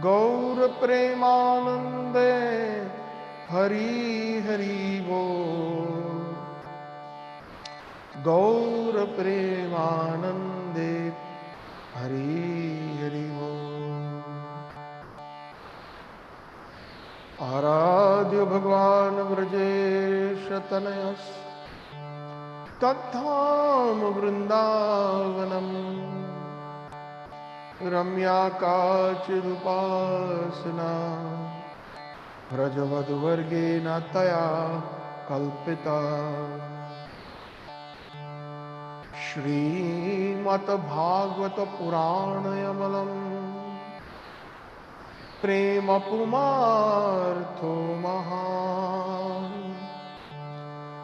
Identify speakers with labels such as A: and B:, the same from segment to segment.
A: गौर प्रेमानंदे हरि हरि बोल। गौर प्रेमानंदे हरि हरि बोल। आराध्य भगवान ब्रजेश तनयस तद्धाम वृंदावनम रम्या काचिदुपासना व्रजवधुवर्गेण तया कल्पिता। श्रीमद्भागवत पुराणयमलम् प्रेम पुमार्थो महान्।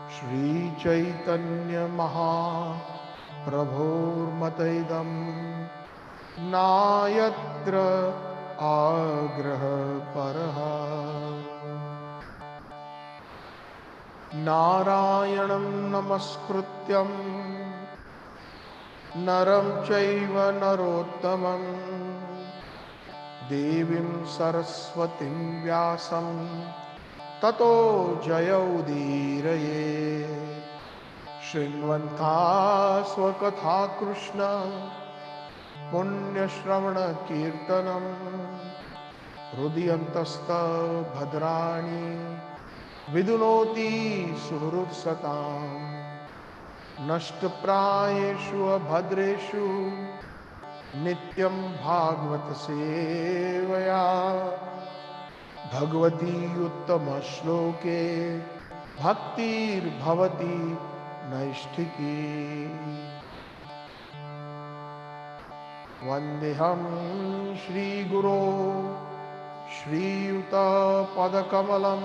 A: श्री चैतन्य महाप्रभोर्मतैदम् नायत्र आग्रह परः। नारायणं नमस्कृत्यं नरं चैव नरोत्तमं देवीं सरस्वतीं व्यासं ततो जयौदीरये। शृण्वन्ता स्वकथा कृष्ण पुण्यश्रवण कीर्तनम हृदयन्तस्त भद्राणि विदुनोति सुहृत्सतां। नष्टप्रायेषु अभद्रेषु नित्यं भागवत सेवया भगवती उत्तम श्लोके भक्तिर्भवति नैष्ठिकी। वन्देऽहं श्रीगुरो श्रीयुतपदकमलं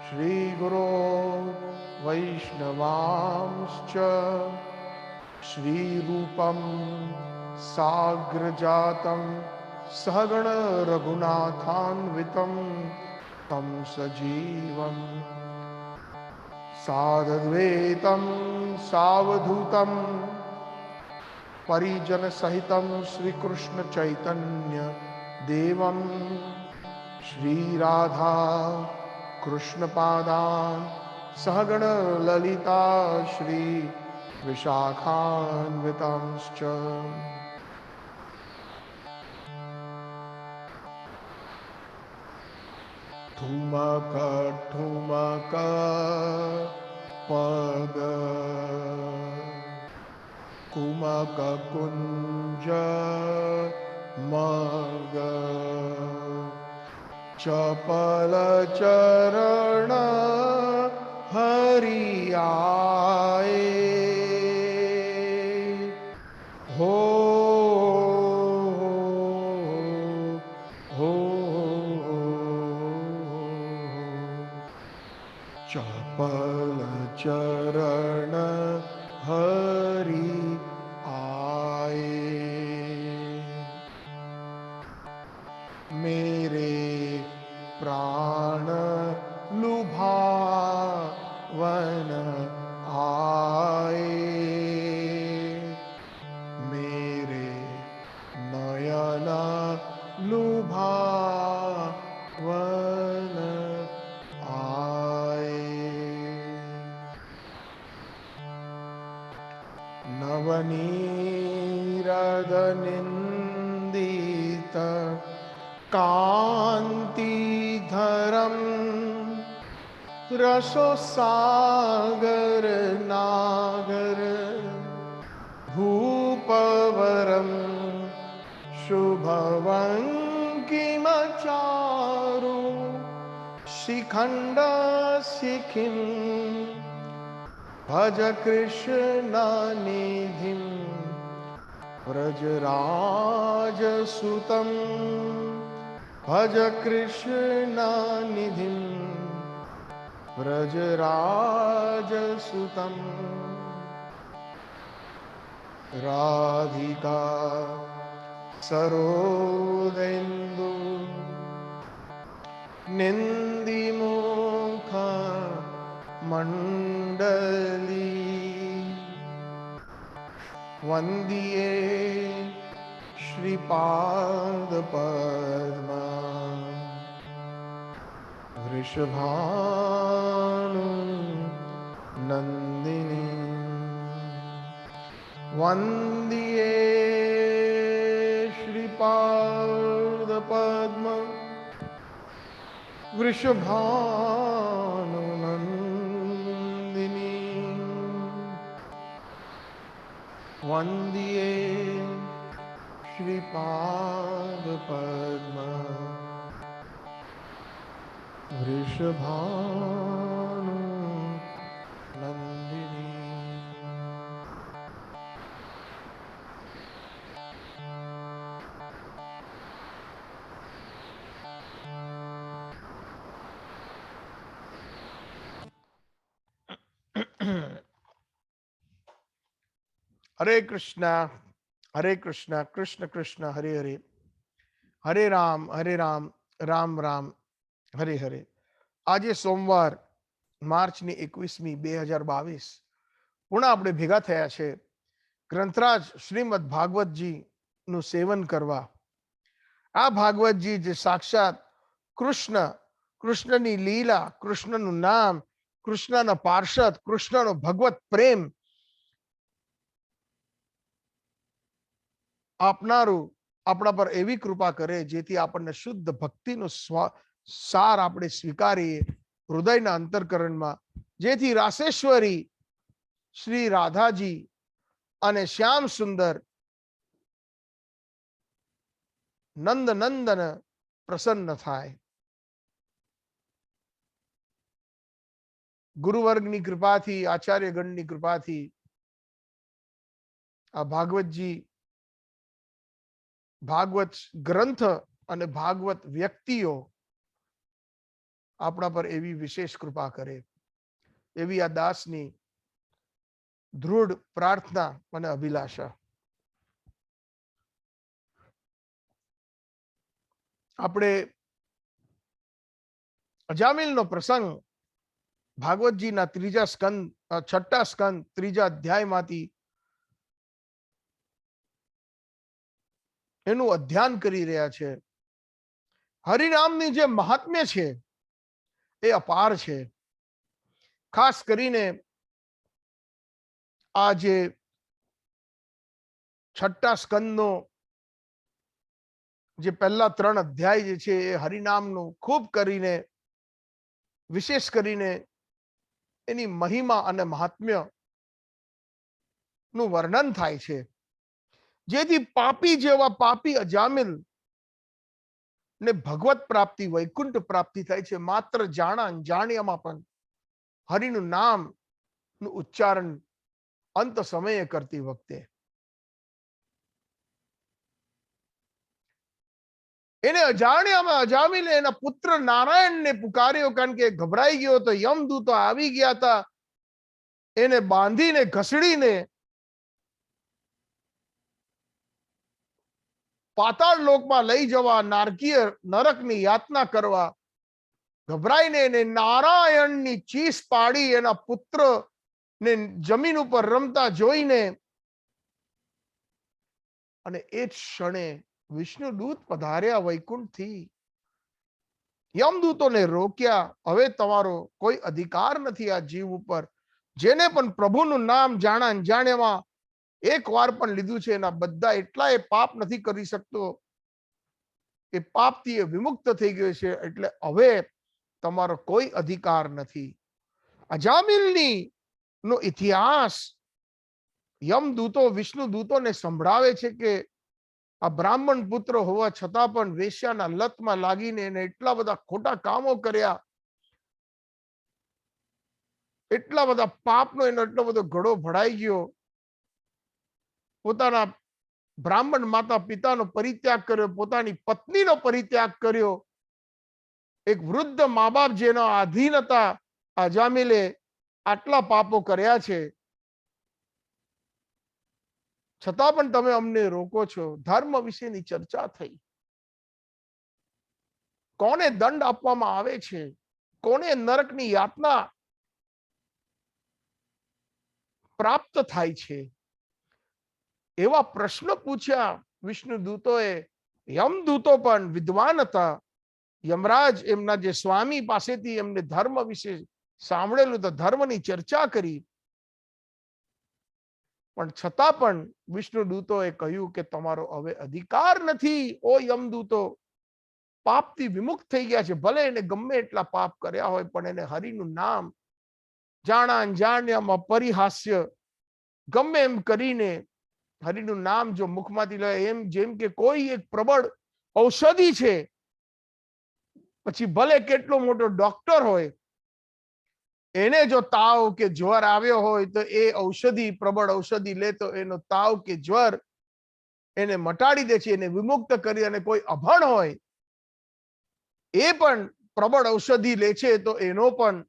A: श्रीगुरो वैष्णवांश्च श्रीरूपं साग्रजातं सहगण रघुनाथान्वितं तं सजीवं साद्वैतं सावधूतं परिजन सहितं श्रीकृष्ण चैतन्य देवं श्री राधा कृष्ण पादान् सहगण ललिता श्री विशाखान्वितांश्च। ठुमक ठुमक पग कुमक कुंज मग चपल चरण हरि आए। हो हो चपल चरण हरि आए। मेरे प्राण लुभावन आए। मेरे नयन लुभावन आए। नवनीरदनिन्दित कान्तिधरं रससागर नागर भूपवरं शुभवङ्किमचारु शिखण्ड शिखिं भज कृष्ण निधिं व्रजराजसुतं भज कृष्ण निधिं व्रजराजसुतं। राधिका सरोदेन्दु निन्दिमुख मंडली वंदिये श्रीपाद वृषभानु नंदिनी वंदिये श्रीपाद पद्म वृषभानु नंदिनी वंदिये श्रीपाद पद्म वृषभानु नंदिनी। हरे कृष्णा कृष्ण कृष्ण हरे हरे, हरे राम राम राम हरे हरे। આજે સોમવાર માર્ચની 21મી 2022 પુનઃ આપણે ભેગા થયા છે ગ્રંથરાજ શ્રીમદ ભાગવતજી નું સેવન કરવા। આ ભાગવતજી જે સાક્ષાત કૃષ્ણની લીલા, કૃષ્ણનું નામ, કૃષ્ણના પાર્ષદ, કૃષ્ણનો ભગવત પ્રેમ આપનારું આપણા પર એવી કૃપા કરે જેથી આપણને શુદ્ધ ભક્તિનો સાર આપણે સ્વીકારીએ હૃદયના અંતરકરણમાં, જેથી રાસેશ્વરી શ્રી રાધાજી અને શ્યામ સુંદર નંદનંદન પ્રસન્ન થાય। ગુરુવર્ગની કૃપાથી, આચાર્યગણની કૃપાથી આ ભાગવતજી, ભાગવત ગ્રંથ અને ભાગવત વ્યક્તિઓ આપણા પર એવી વિશેષ કૃપા કરે, એવી આ દાસની દૃઢ પ્રાર્થના અને અભિલાષા। આપણે અજામિલનો પ્રસંગ ભાગવતજીના છઠ્ઠા સ્કંદ 3જા અધ્યાયમાંથી એનું અધ્યયન કરી રહ્યા છે। હરિનામની જે મહાત્મ્ય છે એ અપાર છે। ખાસ કરીને આ જે છઠ્ઠા સ્કંદનો જે પહેલા 3 અધ્યાય જે છે એ હરિનામનું ખૂબ કરીને, વિશેષ કરીને એની મહિમા અને મહાત્મ્ય નું વર્ણન થાય છે, જેથી પાપી જેવા પાપી અજામિલ ને ભગવત પ્રાપ્તિ, વૈકુંઠ પ્રાપ્તિ થાય છે। માત્ર જાણ્યામાં પણ હરિનું નામ નું ઉચ્ચારણ અંત સમયે કરતી વખતે એને અજાણ્યામાં અજામિલે એના પુત્ર નારાયણને પુકાર્યો, કારણ કે ગભરાઈ ગયો તો યમદૂતો આવી ગયા હતા, એને બાંધીને ઘસડીને પાતાળ લોકમાં લઈ જવા, નારકીય નરકની યાતના કરવા ગભરાઈને એને નારાયણની ચીસ પાડી એના પુત્ર ને જમીન ઉપર રમતા જોઈને અને એ જ ક્ષણે વિષ્ણુદૂત પધાર્યા વૈકુંઠથી, યમદૂતોને રોક્યા। હવે તમારો કોઈ અધિકાર નથી આ જીવ ઉપર, જેને પણ પ્રભુનું નામ જાણ્યામાં એક વાર પણ લીધું છે એના બધા એટલા એ પાપ નથી કરી શકતો, એ પાપથી એ વિમુક્ત થઈ ગયો છે, એટલે હવે તમારો કોઈ અધિકાર નથી। અજામિલની નો ઇતિહાસ યમદૂતો વિષ્ણુદૂતોને સંભળાવે છે કે આ બ્રાહ્મણ પુત્ર હોવા છતાં પણ વેશ્યાના લતમાં લાગીને એને એટલા બધા ખોટા કામો કર્યા, એટલા બધા પાપનો એનો એટલો બધો ઘડો ભરાઈ ગયો, પોતાના બ્રાહ્મણ માતા પિતાનો પરિત્યાગ કર્યો, પોતાની પત્નીનો પરિત્યાગ કર્યો, એક વૃદ્ધ મા બાપ જેનો આધીન હતા, અજામિલે આટલા પાપો કર્યા છે, છતાં પણ તમે અમને રોકો છો। ધર્મ વિશેની ચર્ચા થઈ, કોને દંડ આપવામાં આવે છે, કોને નરકની યાતના પ્રાપ્ત થાય છે, એવા પ્રશ્ન પૂછ્યા વિષ્ણુદૂતોએ। યમદૂતો પણ વિદ્વાન હતા, યમરાજ એમના જે સ્વામી પાસેથી એમને ધર્મ વિશે સાંભળેલું તો ધર્મની ચર્ચા કરી, પણ છતાં પણ વિષ્ણુ દૂતોએ કહ્યું કે તમારો હવે અધિકાર નથી ઓ યમદૂતો, પાપથી વિમુક્ત થઈ ગયા છે. ભલે એને ગમે એટલા પાપ કર્યા હોય પણ એને હરિનું નામ જાણા જાણ્યામાં પરિહાસ્ય ગમે એમ કરીને હરિનું નામ જો મુખમાંથી લે, એમ જેમ કે કોઈ એક પ્રબળ ઔષધિ છે, પછી ભલે કેટલો મોટો ડોક્ટર હોય, એને જો તાવ કે જ્વર આવ્યો હોય તો એ ઔષધિ, પ્રબળ ઔષધિ લે તો એનો તાવ કે જ્વર એને મટાડી દે છે, એને વિમુક્ત કરી. અને કોઈ અભણ હોય એ પણ પ્રબળ ઔષધિ લે છે તો એનો પણ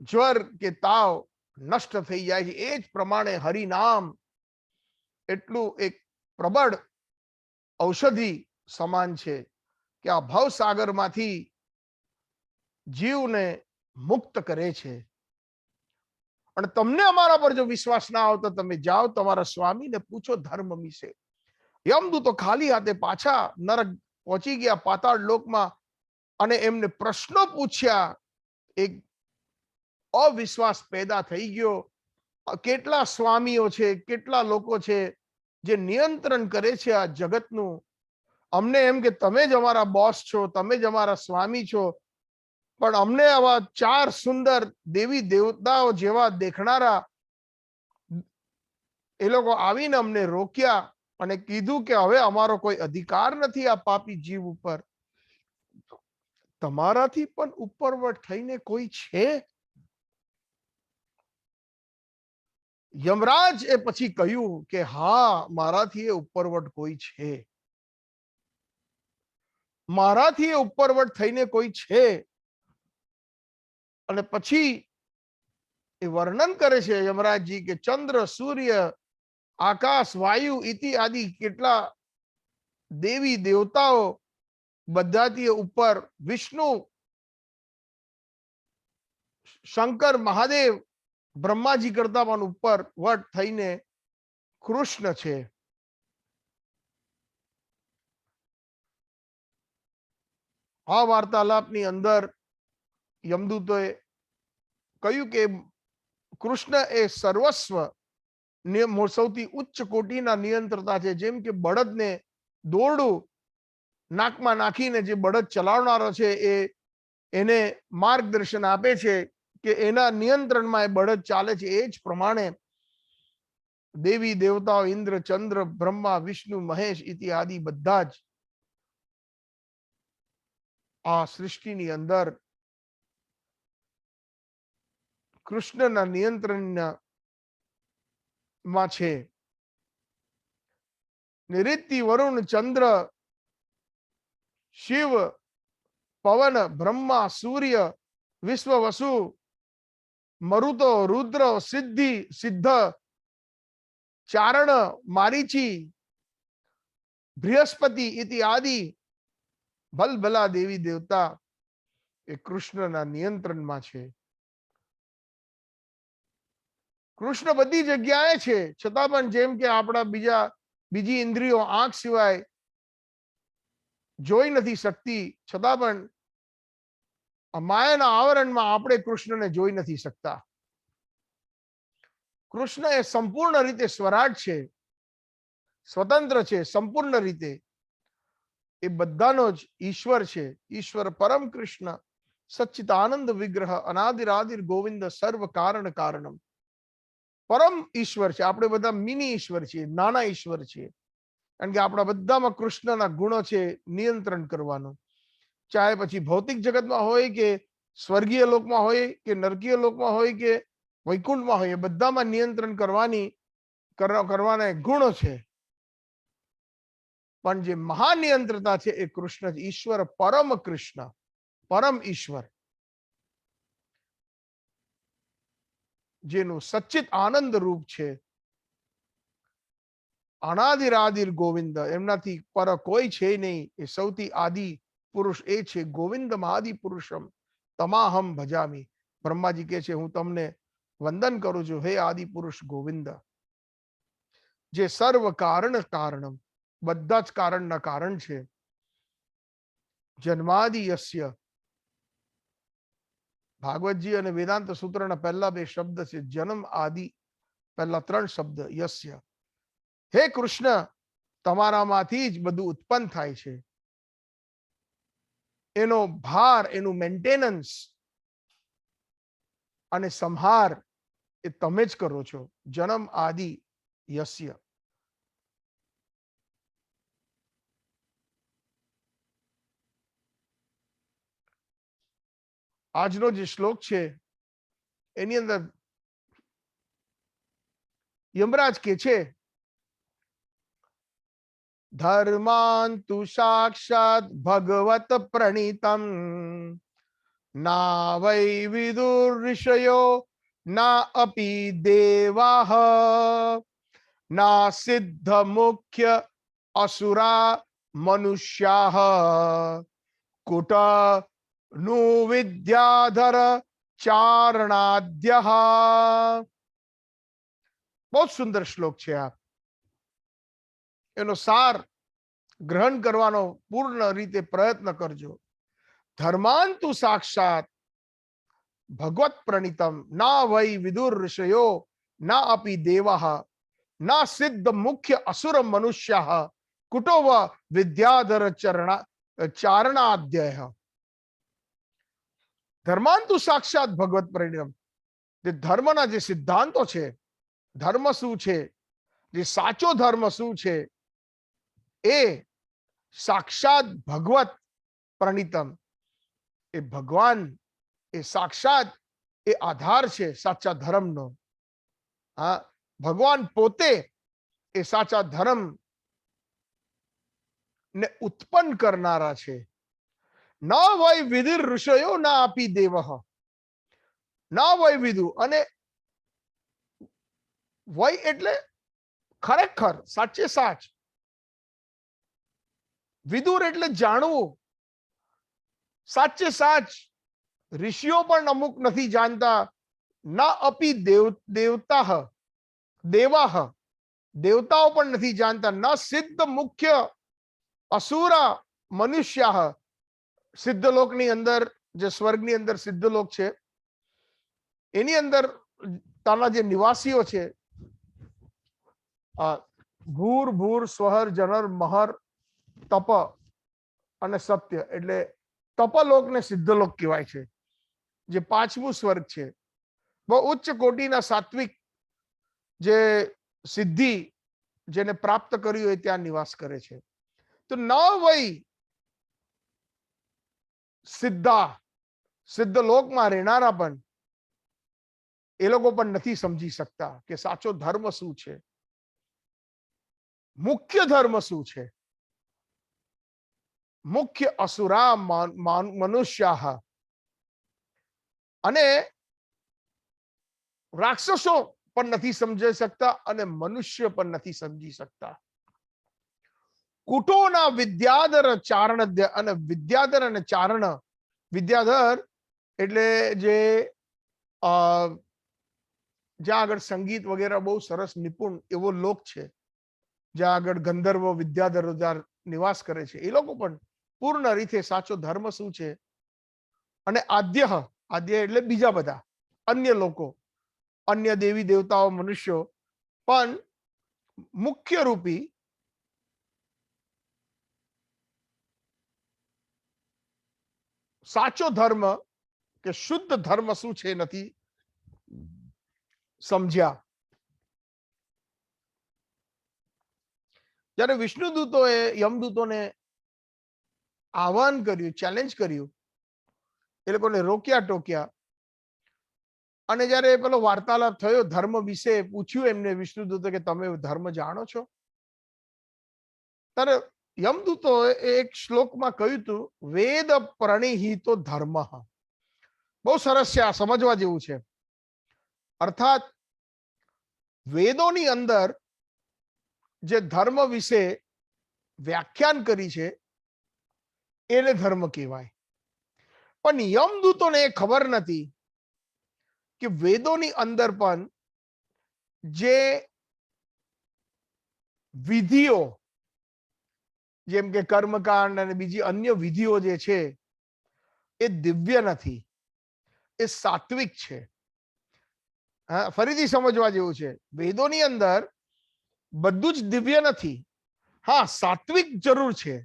A: જ્વર કે તાવ નષ્ટ થઈ જાય છે. એ જ પ્રમાણે હરિનામ એટલું એક પ્રબળ ઔષધિ સમાન છે કે આ ભવસાગરમાંથી જીવને મુક્ત કરે છે. અને તમને અમારા પર જો વિશ્વાસ ના આવતો તમે જાઓ તમારા સ્વામીને પૂછો ધર્મ વિશે. યમદૂતો ખાલી હાથે પાછા નરક પહોંચી ગયા, પાતાળ લોકમાં, અને એમને પ્રશ્નો પૂછ્યા. એક અવિશ્વાસ પેદા થઈ ગયો. કેટલા સ્વામીઓ છે, કેટલા લોકો છે જે નિયંત્રણ કરે છે આ જગતનું. અમને એમ કે તમે જ અમારા બોસ છો, તમે જ અમારા સ્વામી છો, પણ અમને આવા ચાર સુંદર દેવી દેવતાઓ જેવા દેખનારા એ લોકો આવીને અમને રોક્યા અને કીધું કે હવે અમારો કોઈ અધિકાર નથી આ પાપી જીવ ઉપર. તમારાથી પણ ઉપરવટ થઈને કોઈ છે? યમરાજ એ પછી કહ્યું કે હા, મારાથી એ ઉપરવટ કોઈ છે, મારાથી એ ઉપરવટ થઈને કોઈ છે. અને પછી એ વર્ણન કરે છે યમરાજજી કે ચંદ્ર, સૂર્ય, આકાશ, વાયુ ઇત્યાદિ કેટલા દેવી દેવતાઓ બધાથી ઉપર વિષ્ણુ, શંકર, મહાદેવ, બ્રહ્માજી કરતા પણ ઉપર વટ થઈને કૃષ્ણ છે. આ વાર્તાલાપની અંદર યમદૂતોએ કહ્યું કે કૃષ્ણ એ સર્વસ્વ સૌથી ઉચ્ચ કોટીના નિયંત્રતા છે. જેમ કે બળદને દોરડું નાકમાં નાખીને જે બળદ ચલાવનારો છે એ એને માર્ગદર્શન આપે છે કે એના નિયંત્રણમાં એ બળદ ચાલે છે, એ જ પ્રમાણે દેવી દેવતાઓ ઇન્દ્ર, ચંદ્ર, બ્રહ્મા, વિષ્ણુ, મહેશ ઇત્યાદિ બધા જ આ સૃષ્ટિની અંદર કૃષ્ણના નિયંત્રણમાં છે. નિરિતિ, વરુણ, ચંદ્ર, શિવ, પવન, બ્રહ્મા, સૂર્ય, વિશ્વ, વસુ, મરુતો, રુદ્ર, સિદ્ધિ, સિદ્ધ, ચારણ, મારીચી, બૃહસ્પતિ ઇત્યાદિ ભલભલા દેવી દેવતા એ કૃષ્ણના નિયંત્રણમાં છે. કૃષ્ણ બધી જગ્યાએ છે, છતાં પણ જેમ કે આપણા બીજી ઇન્દ્રિયો આંખ સિવાય જોઈ નથી શકતી, છતાં પણ માયાના આવરણમાં આપણે કૃષ્ણને જોઈ નથી શકતા. કૃષ્ણ એ સંપૂર્ણ રીતે સ્વરાજ છે, સ્વતંત્ર છે, સંપૂર્ણ રીતે એ બધાનો જ ઈશ્વર છે. ઈશ્વર પરમ કૃષ્ણ સચ્ચિદાનંદ વિગ્રહ અનાદિરાદિર ગોવિંદ સર્વ કારણ કારણમ. પરમ ઈશ્વર છે. આપણે બધા મિની ઈશ્વર છીએ, નાના ઈશ્વર છીએ, કારણ કે આપણા બધામાં કૃષ્ણના ગુણો છે નિયંત્રણ કરવાનો. ચાહે પછી ભૌતિક જગતમાં હોય કે સ્વર્ગીય લોકમાં હોય કે નરકીય લોકમાં હોય કે વૈકુંઠમાં હોય, બધામાં નિયંત્રણ કરવાના ગુણો છે. પણ જે મહાનિયંત્રતા છે એ કૃષ્ણ જ, ઈશ્વર પરમ કૃષ્ણ, પરમ ઈશ્વર, જેનું સચ્ચિત આનંદ રૂપ છે. અનાદિરાદિર ગોવિંદ, એમનાથી પર કોઈ છે નહીં. એ સૌથી આદિ પુરુષ એ છે. ગોવિંદમ આદિ પુરુષમ તમાહમ ભજામી. બ્રહ્માજી કહે છે હું તમને વંદન કરું છું હે આદિ પુરુષ ગોવિંદ, જે સર્વ કારણ કારણમ, બધા જ કારણના કારણ છે. જન્માદિ યસ્ય. ભાગવતજી અને વેદાંત સૂત્રના પહેલા બે શબ્દ છે જન્મ આદિ, પહેલા ત્રણ શબ્દ યસ્ય. હે કૃષ્ણ, તમારામાંથી જ બધું ઉત્પન્ન થાય છે. એનો ભાર, એનું મેન્ટેનન્સ અને સંહાર એ તમે જ કરો છો. જન્મ આદિ યસ્ય. આજનો જે શ્લોક છે એની અંદર યમરાજ કે છે ધર્માંતુ સાક્ષાત ભગવત પ્રણીતમ ના વૈ વિદુર ઋષયો ના અપી દેવાહ ના સિદ્ધ મુખ્ય અસુરા મનુષ્યાઃ કુટ नु विद्याधर चारणाद्यः. बहुत सुंदर श्लोक છે આ. એનો સાર ગ્રહણ કરવાનો પૂર્ણ રીતે પ્રયત્ન કરજો. ધર્માંતુ સાક્ષાત ભગવત પ્રણીતમ ના વૈ વિદુર ઋષયો ના અપી દેવાહ ના સિદ્ધ મુખ્ય અસુર મનુષ્યાઃ કુટો વ વિદ્યાધર ચારણાદ્યઃ. ધર્માંતુ સાક્ષાત ભગવત પરિણામ. જે ધર્મના જે સિદ્ધાંતો છે, ધર્મ શું છે, જે સાચો ધર્મ શું છે, એ સાક્ષાત ભગવત પ્રણીતમ. એ ભગવાન, એ સાક્ષાત એ આધાર છે સાચા ધર્મનો. હા, ભગવાન પોતે એ સાચા ધર્મ ને ઉત્પન્ન કરનારા છે. ન વય વિધિર ઋષયો ના આપી દેવઃ. ના વય વિદુ, અને વય એટલે ખરેખર સાચે સાચ. વિદુર એટલે જાણવું. સાચે સાચ ઋષિઓ પણ અમુક નથી જાણતા. ના અપી દેવતા દેવાહ, દેવતાઓ પણ નથી જાણતા. ન સિદ્ધ મુખ્ય અસુરા મનુષ્યાઃ, સિદ્ધલોકની અંદર, જે સ્વર્ગની અંદર સિદ્ધલોક છે, એની અંદર તાના જે નિવાસીઓ છે, ભૂર ભૂર સ્વહર જનર મહર તપ અને સત્ય, એટલે તપલોક ને સિદ્ધલોક કહેવાય છે. જે પાંચમું સ્વર્ગ છે, બહુ ઉચ્ચ કોટીના સાત્વિક જે સિદ્ધિ જેને પ્રાપ્ત કર્યું હોય ત્યાં નિવાસ કરે છે. તો ન વય સિદ્ધા, સિદ્ધ લોકમાં રહેનારા પણ એ લોકો પણ નથી સમજી શકતા કે સાચો ધર્મ શું છે, મુખ્ય ધર્મ શું છે. મુખ્ય અસુરા મનુષ્યાઃ, અને રાક્ષસો પણ નથી સમજી શકતા અને મનુષ્ય પણ નથી સમજી શકતા. કુટોના વિદ્યાધર ચારણ, અને વિદ્યાધર અને ચારણ. વિદ્યાધર એટલે જે જ્યાં આગળ સંગીત વગેરે બહુ સરસ નિપુણ એવો લોક છે, જ્યાં આગળ ગંધર્વો વિદ્યાધરો નિવાસ કરે છે, એ લોકો પણ પૂર્ણ રીતે સાચો ધર્મ શું છે. અને આદ્ય, આદ્ય એટલે બીજા બધા અન્ય લોકો, અન્ય દેવી દેવતાઓ, મનુષ્યો પણ મુખ્ય રૂપી સાચો ધર્મ કે શુદ્ધ ધર્મ શું છે નથી સમજ્યા. જ્યારે વિષ્ણુદૂતોએ યમદૂતોને આહ્વાન કર્યું, ચેલેન્જ કર્યું, એ લોકોને રોક્યા ટોક્યા, અને જ્યારે પેલો વાર્તાલાપ થયો ધર્મ વિશે, પૂછ્યું એમને વિષ્ણુદૂતો કે તમે ધર્મ જાણો છો, ત્યારે યમદૂતો એક શ્લોકમાં કહ્યું હતું વેદ પ્રણિહિતો ધર્મ. બહુ સરસ છે, આ સમજવા જેવું છે. અર્થાત વેદોની અંદર જે ધર્મ વિશે વ્યાખ્યાન કરી છે એને ધર્મ કહેવાય. પણ યમદૂતોને એ ખબર નથી કે વેદોની અંદર પણ જે વિધિઓ, જેમ કે કર્મકાંડ અને બીજી અન્ય વિધિઓ જે છે એ દિવ્ય નથી, એ સાત્વિક છે. હા, ફરીથી સમજવા જેવું છે, વેદોની અંદર બધું જ દિવ્ય નથી, હા સાત્વિક જરૂર છે.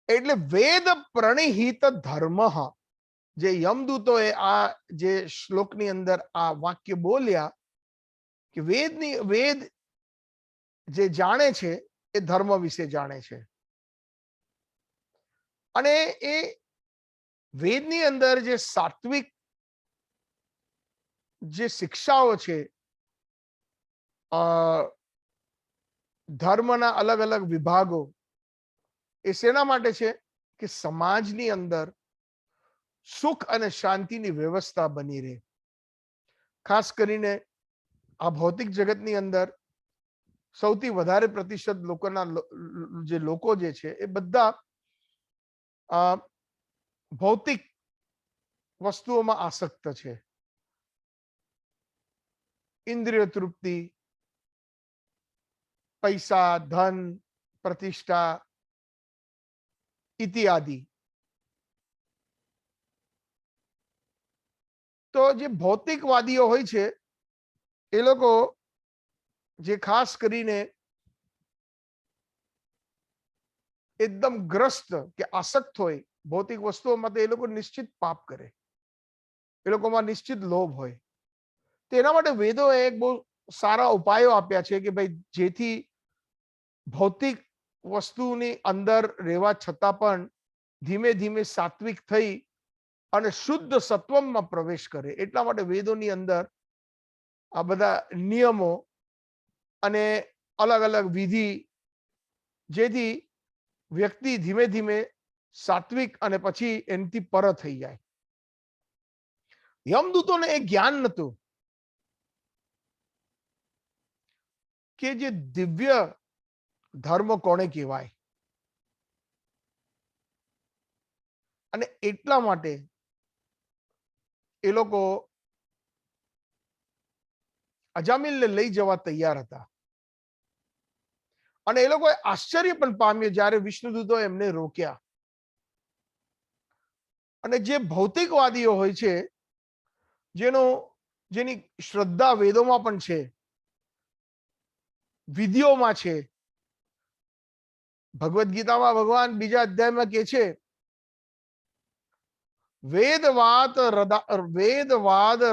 A: એટલે વેદ પ્રણિહિત ધર્મ, જે યમદૂતોએ આ જે શ્લોકની અંદર આ વાક્ય બોલ્યા કે વેદ જે જાણે છે એ ધર્મ વિશે જાણે છે, અને એ વેદની અંદર જે સાત્વિક જે શિક્ષાઓ છે, ધર્મના અલગ અલગ વિભાગો, એ શેના માટે છે કે સમાજની અંદર સુખ અને શાંતિની વ્યવસ્થા બની રહે. ખાસ કરીને આ ભૌતિક જગતની અંદર સૌથી વધારે પ્રતિશત લોકોના જે લોકો જે છે એ બધા ભૌતિક વસ્તુઓમાં આસક્ત છે. ઇન્દ્રિય તૃપ્તિ, પૈસા, ધન, પ્રતિષ્ઠા ઇત્યાદિ. તો જે ભૌતિકવાદીઓ હોય છે એ લોકો જે ખાસ કરીને એકદમ ગ્રસ્ત કે આસક્ત હોય ભૌતિક વસ્તુઓમાં, તો એ લોકો નિશ્ચિત પાપ કરે, એ લોકોમાં નિશ્ચિત લોભ હોય. તેના માટે વેદોએ એક બહુ સારા ઉપાયો આપ્યા છે કે ભાઈ જેથી ભૌતિક વસ્તુની અંદર રહેવા છતાં પણ ધીમે ધીમે સાત્વિક થઈ અને શુદ્ધ સત્વમમાં પ્રવેશ કરે. એટલા માટે વેદોની અંદર આ બધા નિયમો અને અલગ અલગ વિધિ, જેથી વ્યક્તિ ધીમે ધીમે સાત્વિક અને પછી એનાથી પર થઈ જાય. યમદૂતોને એ જ્ઞાન નહોતું કે જે દિવ્ય ધર્મ કોને કહેવાય, અને એટલા માટે એ લોકો અજામિલને લઈ જવા તૈયાર હતા. અને એ લોકોએ આશ્ચર્ય પણ પામ્યું જ્યારે વિષ્ણુદૂતો એમને રોક્યા. અને જે ભૌતિકવાદીઓ હોય છે, જેની શ્રદ્ધા વેદોમાં પણ છે, વિધિઓમાં છે. ભગવદ્ ગીતામાં ભગવાન બીજા અધ્યાયમાં કહે છે, વેદવાદ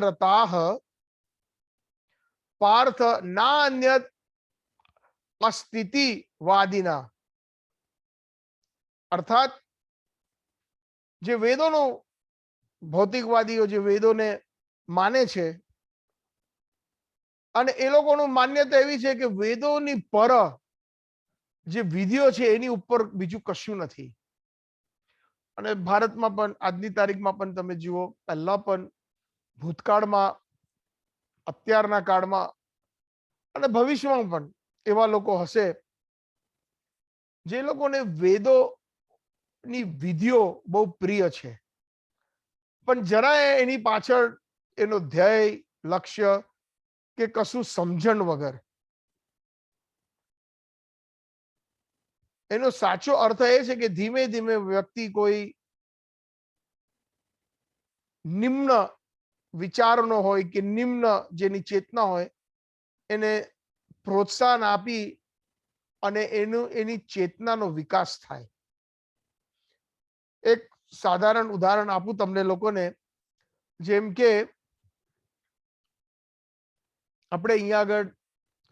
A: રતાહ પાર્થ ના અન્યત અસ્થિતિવાદીના. અર્થાત જે વેદોનો ભૌતિકવાદીઓ જે વેદોને માને છે, અને એ લોકોનું માન્યતા એવી છે કે વેદોની પર જે વિધિઓ છે એની ઉપર બીજું કશું નથી. અને ભારતમાં પણ આજની તારીખમાં પણ તમે જુઓ, પહેલા પણ ભૂતકાળમાં, અત્યારના કાળમાં અને ભવિષ્યમાં પણ એવા લોકો હશે જે લોકોને વેદોની વિધિઓ બહુ પ્રિય છે, પણ જરાય એની પાછળ એનો ધ્યેય, લક્ષ્ય કે કશું સમજણ વગર. એનો સાચો અર્થ એ છે કે ધીમે ધીમે વ્યક્તિ કોઈ નિમ્ન વિચારનો હોય કે નિમ્ન જેની ચેતના હોય એને પ્રોત્સાહન આપી અને એની ચેતનાનો વિકાસ થાય. એક સાધારણ ઉદાહરણ આપું તમને લોકોને. જેમ કે આપણે અહીંયા આગળ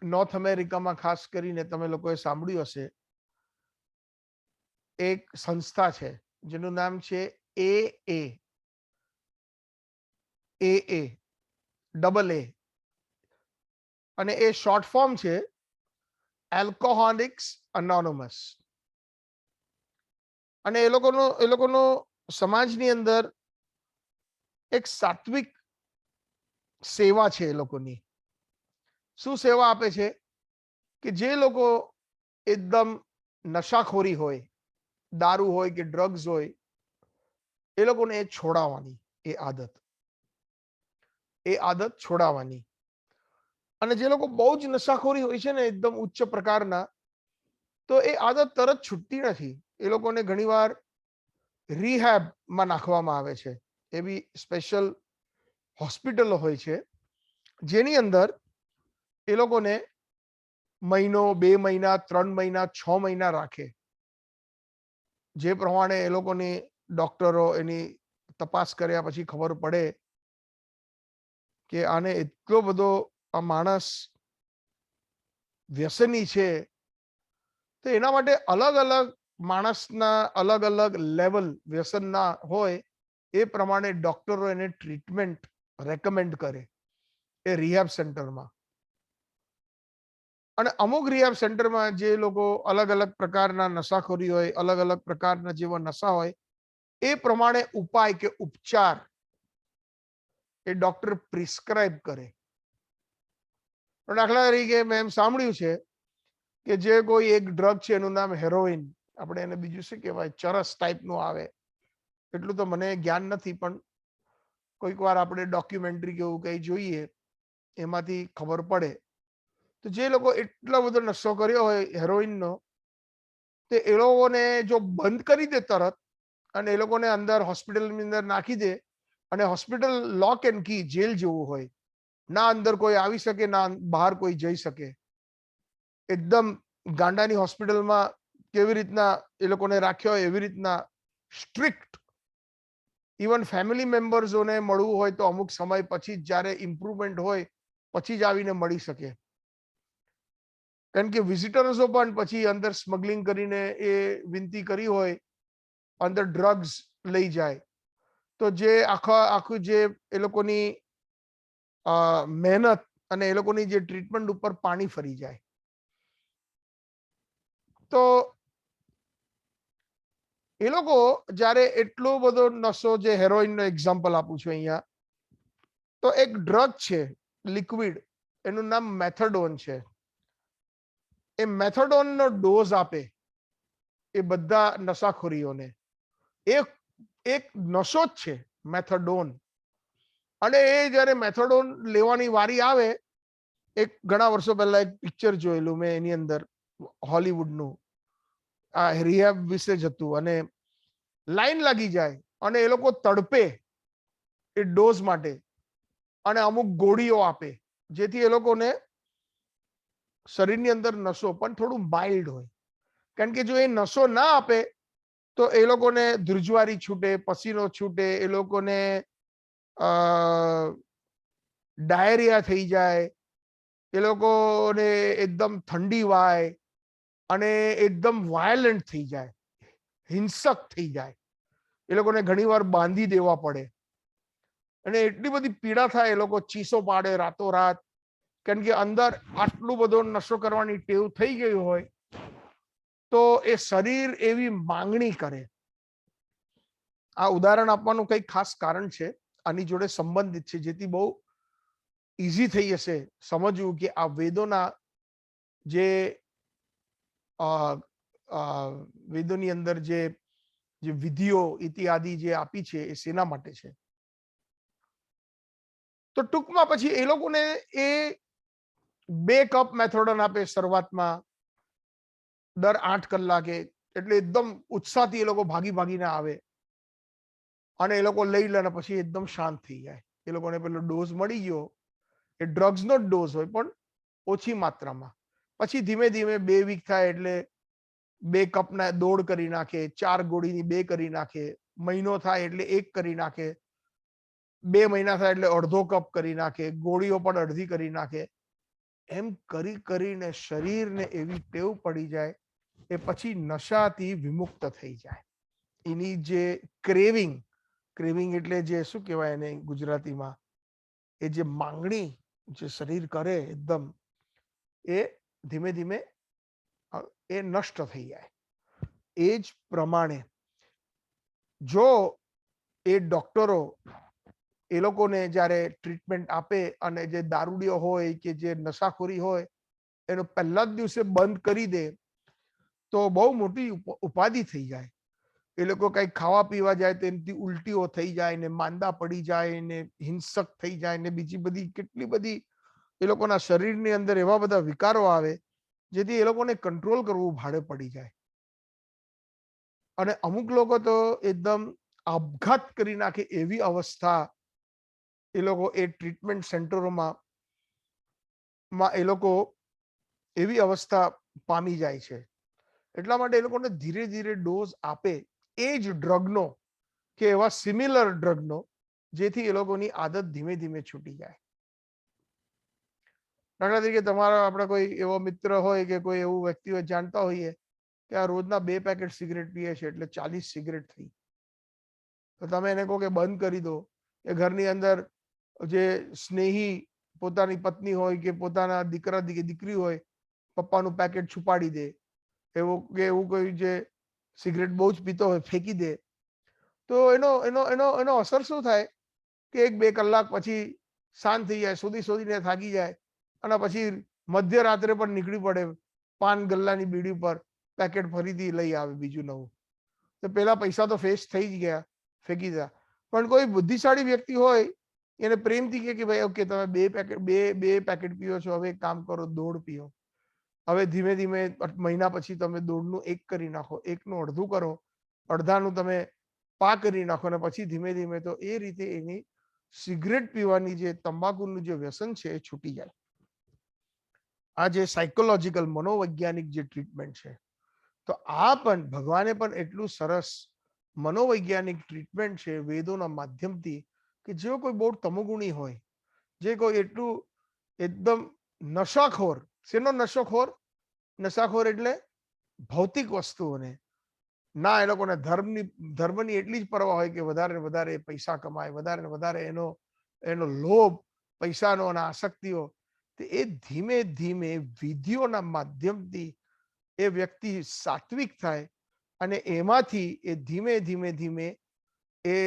A: નોર્થ અમેરિકામાં ખાસ કરીને તમે લોકોએ સાંભળ્યું હશે, એક સંસ્થા છે જેનું નામ છે AA, અને એ શોર્ટ ફોર્મ છે એલ્કોહોલિક્સ એનોનિમસ. અને એ લોકોનો સમાજની અંદર એક સાત્વિક સેવા છે. એ લોકોની શું સેવા આપે છે કે જે લોકો એકદમ નશાખોરી હોય, દારૂ હોય કે ડ્રગ્સ હોય, એ લોકોને એ છોડાવવાની, એ આદત છોડાવવાની. અને જે લોકો બહુ જ નશાખોરી હોય છે ને, એકદમ ઉચ્ચ પ્રકારના, તો એ આદત તરત છૂટતી નથી. એ લોકોને ઘણીવાર રિહેબમાં નાખવામાં આવે છે. એવી સ્પેશિયલ હોસ્પિટલો હોય છે જેની અંદર એ લોકોને મહિનો, 2 મહિના, 3 મહિના, 6 મહિના રાખે. જે પ્રમાણે એ લોકોની ડોક્ટરો એની તપાસ કર્યા પછી ખબર પડે કે આને એટલો બધો આ માણસ વ્યસની છે, તો એના માટે અલગ અલગ માણસના અલગ અલગ લેવલ વ્યસનના હોય એ પ્રમાણે ડોક્ટરો એને ટ્રીટમેન્ટ રેકમેન્ડ કરે એ રિહેબ સેન્ટરમાં. અને અમુક રિહેબ સેન્ટરમાં જે લોકો અલગ અલગ પ્રકારના નશાખોરી હોય, અલગ અલગ પ્રકારના જેવા નશા હોય, એ પ્રમાણે ઉપાય કે ઉપચાર એ ડોક્ટર પ્રિસ્ક્રાઇબ કરે. દાખલા તરીકે મેં એમ સાંભળ્યું છે કે જે કોઈ એક ડ્રગ છે એનું નામ હેરોઇન, આપણે એને બીજું શું કહેવાય, ચરસ ટાઈપનું આવે, એટલું તો મને જ્ઞાન નથી, પણ કોઈક વાર આપણે ડોક્યુમેન્ટરી કે એવું કંઈ જોઈએ એમાંથી ખબર પડે. તો જે લોકો એટલો બધો નશો કર્યો હોય હેરોઇનનો, તો એ લોકોને જો બંધ કરી દે તરત અને એ લોકોને અંદર હોસ્પિટલની અંદર નાખી દે, અને હોસ્પિટલ લોક એન્ડ કી જેલ જેવું હોય, ના અંદર કોઈ આવી શકે ના બહાર કોઈ જઈ શકે. એકદમ ગાંડાની હોસ્પિટલમાં કેવી રીતના એ લોકોને રાખ્યા હોય એવી રીતના સ્ટ્રિક્ટ. ઇવન ફેમિલી મેમ્બર્સોને મળવું હોય તો અમુક સમય પછી જ, જ્યારે ઇમ્પ્રુવમેન્ટ હોય પછી જ આવીને મળી શકે. કારણ કે વિઝિટર્સો પણ પછી અંદર સ્મગલિંગ કરીને એ વિનંતી કરી હોય અંદર ડ્રગ્સ લઈ જાય, તો જે આખું જે એ લોકોની મહેનત અને એ લોકોની જે ટ્રીટમેન્ટ ઉપર પાણી ફરી જાય. તો એ લોકો જ્યારે એટલો બધો નશો, જે હેરોઇનનો એક્ઝામ્પલ આપું છું અહીંયા, તો એક ડ્રગ છે લિક્વિડ, એનું નામ મેથેડોન છે. એ મેથેડોનનો ડોઝ આપે એ બધા નશાખોરીઓને. એક એક નશો જ છે મેથેડોન. અને એ જ્યારે મેથેડોન લેવાની વારી આવે, એક ઘણા વર્ષો પહેલા એક પિક્ચર જોયેલું મેં, એની અંદર હોલીવુડનું આ રિહેબ વિશે જ હતું, અને લાઈન લાગી જાય અને એ લોકો તડપે એ ડોઝ માટે, અને અમુક ગોળીઓ આપે જેથી એ લોકોને શરીરની અંદર નશો પણ થોડું માઇલ્ડ હોય. કારણ કે જો એ નશો ના આપે તો એ લોકોને ધ્રુજવારી છૂટે, પસીનો છૂટે, એ લોકોને ડાયરિયા થઈ જાય, એ લોકોને એકદમ ઠંડી વાય અને એકદમ વાયલન્ટ થઈ જાય, હિંસક થઈ જાય. એ લોકોને ઘણીવાર બાંધી દેવા પડે અને એટલી બધી પીડા થાય, એ લોકો ચીસો પાડે રાતોરાત. કારણ કે અંદર આટલું બધો નશો કરવાની ટેવ થઈ ગઈ હોય તો એ શરીર એવી માંગણી કરે. આ ઉદાહરણ આપવાનું કંઈક ખાસ કારણ છે, આની જોડે સંબંધિત છે, જેથી બહુ ઈઝી થઈ જશે સમજવું કે આ વેદોના જે વેદોની અંદર જે વિધિઓ ઇત્યાદિ જે આપી છે એ શેના માટે છે. તો ટૂંકમાં પછી એ લોકોને એ 2 કપ મેથેડોન આપે શરૂઆતમાં દર 8 કલાકે, એટલે એકદમ ઉત્સાહથી એ લોકો ભાગી ભાગીને આવે અને એ લોકો લઈ લે અને પછી એકદમ શાંત થઈ જાય. એ લોકોને પેલો ડોઝ મળી ગયો, એ ડ્રગ્સનો જ ડોઝ હોય પણ ઓછી માત્રામાં. પછી ધીમે ધીમે 2 વીક થાય એટલે 2 કપના 1.5 કરી નાખે, 4 ગોળીની 2 કરી નાખે, મહિનો થાય એટલે 1 કરી નાખે, 2 મહિના થાય એટલે અડધો કપ કરી નાખે, ગોળીઓ પણ અડધી કરી નાખે. એમ કરી કરીને શરીરને એવી ટેવ પડી જાય એ પછી નશાથી વિમુક્ત થઈ જાય. એની જે ક્રેવિંગ, ક્રેવિંગ એટલે જે શું કહેવાય એને ગુજરાતીમાં, એ જે માંગણી જે શરીર કરે એકદમ, એ ધીમે ધીમે એ નષ્ટ થઈ જાય. એ જ પ્રમાણે જો એ ડોક્ટરો એ લોકોને જ્યારે ટ્રીટમેન્ટ આપે અને જે દારૂડિયો હોય કે જે નશાખોરી હોય એનો પહેલા જ દિવસે બંધ કરી દે તો બહુ મોટી ઉપાધિ થઈ જાય. એ લોકો કંઈક ખાવા પીવા જાય તો એનાથી ઉલટીઓ થઈ જાય ને, માંદા પડી જાય ને, હિંસક થઈ જાય ને, બીજી બધી કેટલી બધી એ લોકોના શરીરની અંદર એવા બધા વિકારો આવે જેથી એ લોકોને કંટ્રોલ કરવું ભાડે પડી જાય. અને અમુક લોકો તો એકદમ આપઘાત કરી નાખે એવી અવસ્થા એ લોકો એ ટ્રીટમેન્ટ સેન્ટરોમાં એ લોકો એવી અવસ્થા પામી જાય છે. એટલા માટે એ લોકોને ધીરે ધીરે ડોઝ આપે એ જ ડ્રગનો કે એવા સિમિલર ડ્રગનો, જેથી એ લોકોની આદત ધીમે ધીમે છૂટી જાય. દાખલા તરીકે તમારા આપણે કોઈ એવો મિત્ર હોય કે કોઈ એવું વ્યક્તિ હોય જાણતા હોઈએ કે આ રોજના 2 પેકેટ સિગરેટ પીએ છે એટલે 40 સિગરેટ થઈ, તો તમે એને કહો કે બંધ કરી દો, કે ઘરની અંદર જે સ્નેહી પોતાની પત્ની હોય કે પોતાના દીકરા દીકરી હોય પપ્પાનું પેકેટ છુપાડી દે, એવું કોઈ જે સિગરેટ બહુ જ પીતો હોય ફેંકી દે, તો એનો એનો એનો એનો અસર શું થાય કે 1-2 કલાક પછી શાંત થઈ જાય, શોધીને થાકી જાય અને પછી મધ્યરાત્રે પણ નીકળી પડે પાન ગલ્લાની બીડી પર, પેકેટ ફરીથી લઈ આવે બીજું નવું. તો પેલા પૈસા તો ફેસ થઈ જ ગયા, ફેંકી દીધા. પણ કોઈ બુદ્ધિશાળી વ્યક્તિ હોય એને પ્રેમથી કે ભાઈ ઓકે તમે બે પેકેટ પીઓ છો, હવે એક કામ કરો, દોઢ પીઓ. હવે ધીમે ધીમે મહિના પછી તમે દોઢનું 1 કરી નાખો, 1નું અડધું કરો, અડધાનું તમે પા કરી નાખો, અને પછી ધીમે ધીમે તો એ રીતે એની સિગરેટ પીવાની જે તંબાકુનું જે વ્યસન છે એ છૂટી જાય. આ જે સાયકોલોજીકલ મનોવૈજ્ઞાનિક જે ટ્રીટમેન્ટ છે, તો આ પણ ભગવાને પણ એટલું સરસ મનોવૈજ્ઞાનિક ટ્રીટમેન્ટ છે વેદોના માધ્યમથી, કે જેઓ કોઈ બહુ તમોગુણી હોય, જે કોઈ એટલું એકદમ નશાખોર, શેનો નશોખોર? નશાખોર એટલે ભૌતિક વસ્તુઓને ના, એ લોકોને ધર્મની એટલી જ પરવા હોય કે વધારે ને વધારે પૈસા કમાય, વધારે ને વધારે એનો લોભ પૈસાનો અને આસક્તિઓ, તો એ ધીમે ધીમે વિધિઓના માધ્યમથી એ વ્યક્તિ સાત્વિક થાય અને એમાંથી એ ધીમે ધીમે ધીમે એ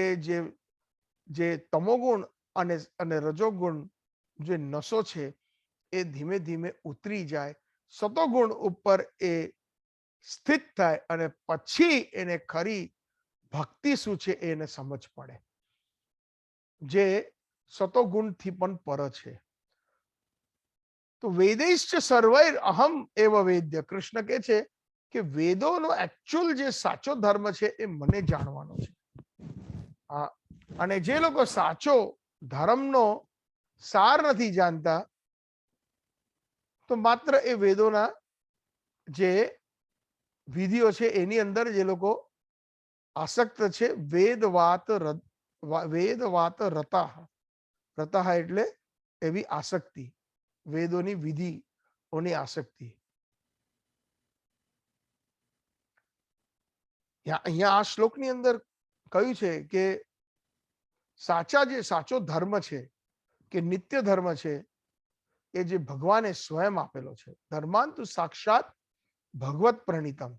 A: જે તમોગુણ અને રજોગુણ જે નશો છે એ ધીમે ધીમે ઉતરી જાય, સતોગુણ ઉપર એ સ્થિત થાય અને પછી એને ખરી ભક્તિ શું છે એને સમજ પડે, જે સતોગુણથી પણ પર છે. તો વેદૈશ્ચ સર્વૈર અહમ એવ વેદ્ય, કૃષ્ણ કહે છે કે વેદોનો એકચ્યુઅલ જે સાચો ધર્મ છે એ મને જાણવાનો છે. અને જે લોકો સાચો ધર્મનો સાર નથી જાણતા, તો માત્ર એ વેદોના જે વિધિઓ છે એની અંદર જે લોકો આસક્ત છે, વેદવાત રતા એટલે એવી આસક્તિ, વેદોની વિધિઓની આસક્તિ. અહીંયા આ શ્લોકની અંદર કહ્યું છે કે સાચો ધર્મ છે કે નિત્ય ધર્મ છે એ જે ભગવાને સ્વયં આપેલો છે. ધર્માંતુ સાક્ષાત ભગવત પ્રણીતમ.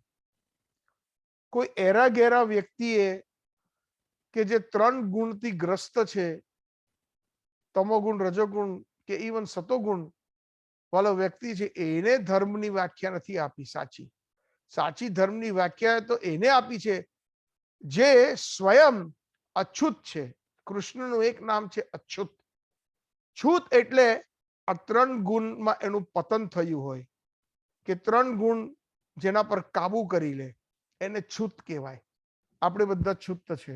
A: કોઈ એરા ગેરા વ્યક્તિએ કે જે 3 ગુણથી ગ્રસ્ત છે, તમોગુણ, રજોગુણ કે ઇવન સતોગુણ વાળો વ્યક્તિ છે, એને ધર્મની વ્યાખ્યા નથી આપી. સાચી ધર્મની વ્યાખ્યા તો એને આપી છે જે સ્વયં અચ્યુત છે. કૃષ્ણનું એક નામ છે અચ્યુત. છૂત એટલે આ 3 ગુણમાં એનું પતન થયું હોય, કે 3 ગુણ જેના પર કાબુ કરી લે એને છૂત કહેવાય. આપણે બધા છૂત છે,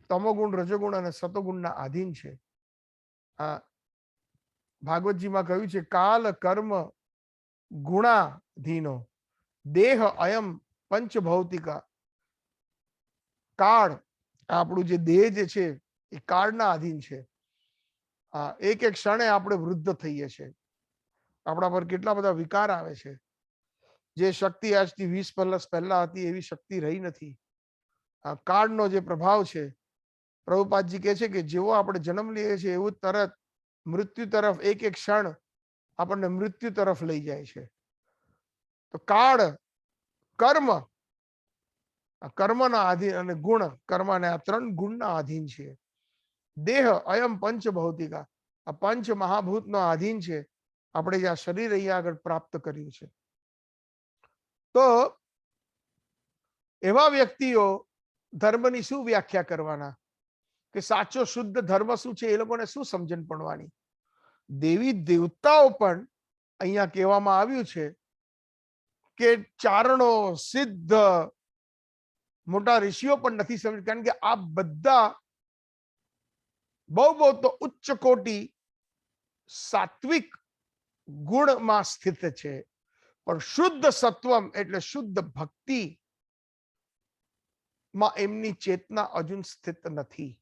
A: તમોગુણ, રજોગુણ અને સતોગુણના આધીન છે. આ ભાગવતજીમાં કહ્યું છે કાલ કર્મ ગુણાધીનો દેહ અયમ પંચભૌતિકા. કાળ, આપણું જે દેહ જે છે એ કાળના આધીન છે. એક એક ક્ષણે આપણે વૃદ્ધ થઈએ છીએ, આપણા પર કેટલા બધા વિકાર આવે છે. જે શક્તિ આજથી 20 વર્ષ પહેલા હતી એવી શક્તિ રહી નથી. આ કાળનો જે પ્રભાવ છે, પ્રભુપાદજી કહે છે કે જેવો આપણે જન્મ લઈએ છીએ એવું તરત મૃત્યુ તરફ એક એક ક્ષણ આપણને મૃત્યુ તરફ લઈ જાય છે. તો કાળ, કર્મ, કર્મના આધીન અને ગુણ, કર્મને આ 3 ગુણના આધીન છે. દેહ અયમ પંચ ભૌતિકા, આ 5 મહાભૂતનો આધીન છે. આપણે જે આ શરીર અહીંયા આગળ પ્રાપ્ત કર્યું છે, તો એવા વ્યક્તિઓ ધર્મની શું વ્યાખ્યા કરવાના, કે સાચો શુદ્ધ ધર્મ શું છે એ લોકોને શું સમજણ પડવાની. દેવી દેવતાઓ પણ અહીંયા કહેવામાં આવ્યું છે કે ચારણો, સિદ્ધ, મોટા ઋષિઓ પણ નથી સમજ, કારણ કે આ બધા બહુ તો ઉચ્ચ કોટી સાત્વિક ગુણમાં સ્થિત છે, પણ શુદ્ધ સત્વમ એટલે શુદ્ધ ભક્તિ માં એમની ચેતના હજુ સ્થિત નથી.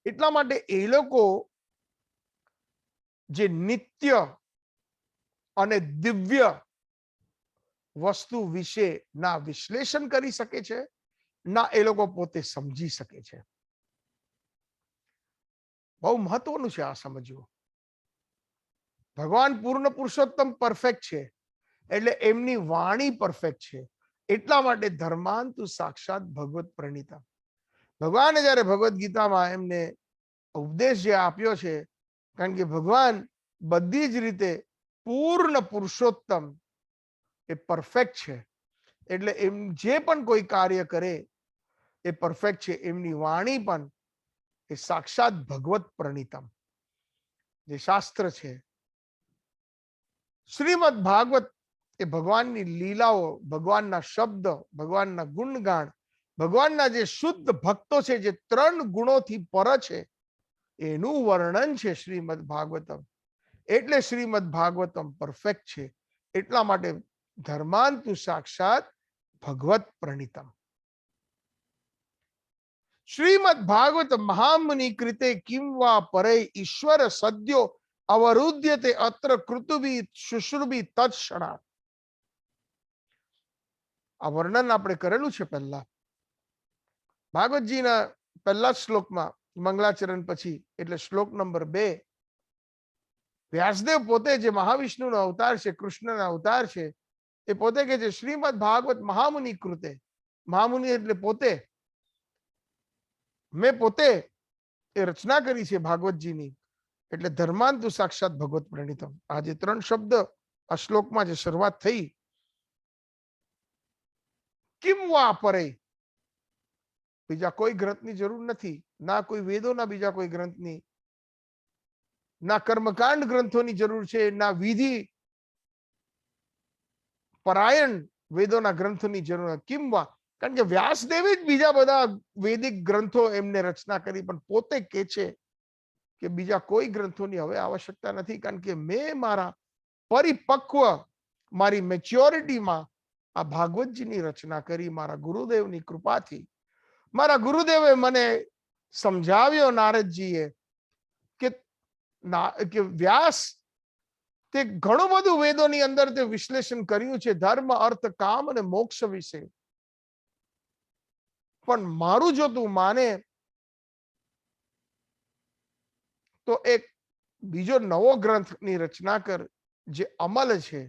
A: એટલા માટે એ લોકો જે નિત્ય અને દિવ્ય વસ્તુ વિશે ના વિશ્લેષણ કરી શકે છે, ના એ લોકો પોતે સમજી શકે છે. બહુ મહત્વનું છે આ સમજવું. ભગવાન પૂર્ણ પુરુષોત્તમ પરફેક્ટ છે, એટલે એમની વાણી પરફેક્ટ છે. એટલા માટે ધર્માંતુ સાક્ષાત ભગવત પ્રણીતા. ભગવાને જયારે ભગવદ્ ગીતામાં એમને ઉપદેશ જે આપ્યો છે, કારણ કે ભગવાન બધી જ રીતે પૂર્ણ પુરુષોત્તમ એ પરફેક્ટ છે, એટલે એમ જે પણ કોઈ કાર્ય કરે એ પરફેક્ટ છે. એમની વાણી પણ એ સાક્ષાત ભગવત પ્રણીતમ જે શાસ્ત્ર છે. શ્રીમદ ભાગવત એ ભગવાનની લીલાઓ, ભગવાનના શબ્દ, ભગવાનના ગુણગાન, ભગવાનના જે શુદ્ધ ભક્તો છે, જે 3 ગુણોથી પર છે, એનું વર્ણન છે શ્રીમદ ભાગવતમ. એટલે શ્રીમદ ભાગવતમ પરફેક્ટ છે. એટલા માટે ધર્માંતુ સાક્ષાત ભગવત પ્રણીતમ. શ્રીમદ ભાગવત મહામુનિ કૃતે કિમ વા પરે ઈશ્વર સદ્યો અવરુદ્યતે અત્ર કૃતુભી શુશ્રુભી તત્ક્ષણાત. આ વર્ણન આપણે કરેલું છે પહેલા ભાગવતજીના પહેલા શ્લોકમાં, મંગલાચરણ પછી, એટલે શ્લોક નંબર 2. વ્યાસદેવ પોતે જે મહાવિષ્ણુનો અવતાર છે, કૃષ્ણના અવતાર છે, એ પોતે કે છે શ્રીમદ ભાગવત મહામુનિ કૃતે. મહામુનિ એટલે પોતે, મેં પોતે એ રચના કરી છે ભાગવતજીની. એટલે ધર્માંતુ સાક્ષાત ભગવત પ્રણીતમ. આ જે 3 શબ્દ આ શ્લોકમાં જે શરૂઆત થઈ, કિમ વા પરે, બીજા કોઈ ગ્રંથની જરૂર નથી, ના કોઈ વેદોના બીજા કોઈ ગ્રંથની, ના કર્મકાંડ ગ્રંથોની જરૂર છે, ના વિધિ પરાયણ વેદોના ગ્રંથોની જરૂર. કિમ વા, કારણ કે વ્યાસદેવે જ બીજા બધા વૈદિક ગ્રંથો એમને રચના કરી, પણ પોતે કે છે કે બીજા કોઈ ગ્રંથોની હવે આવશ્યકતા નથી, કારણ કે મેં મારા પરિપક્વ, મારી મેચ્યોરિટીમાં આ ભાગવતજીની રચના કરી મારા ગુરુદેવની કૃપાથી. મારા ગુરુદેવે મને સમજાવ્યો, નારદજીએ, કે વ્યાસ તે ઘણું બધું વેદોની અંદર તે વિશ્લેષણ કર્યું છે, ધર્મ, અર્થ, કામ અને મોક્ષ વિશે. પણ મારું જો તું માને તો એક બીજો નવો ગ્રંથની રચના કર, જે અમલ છે.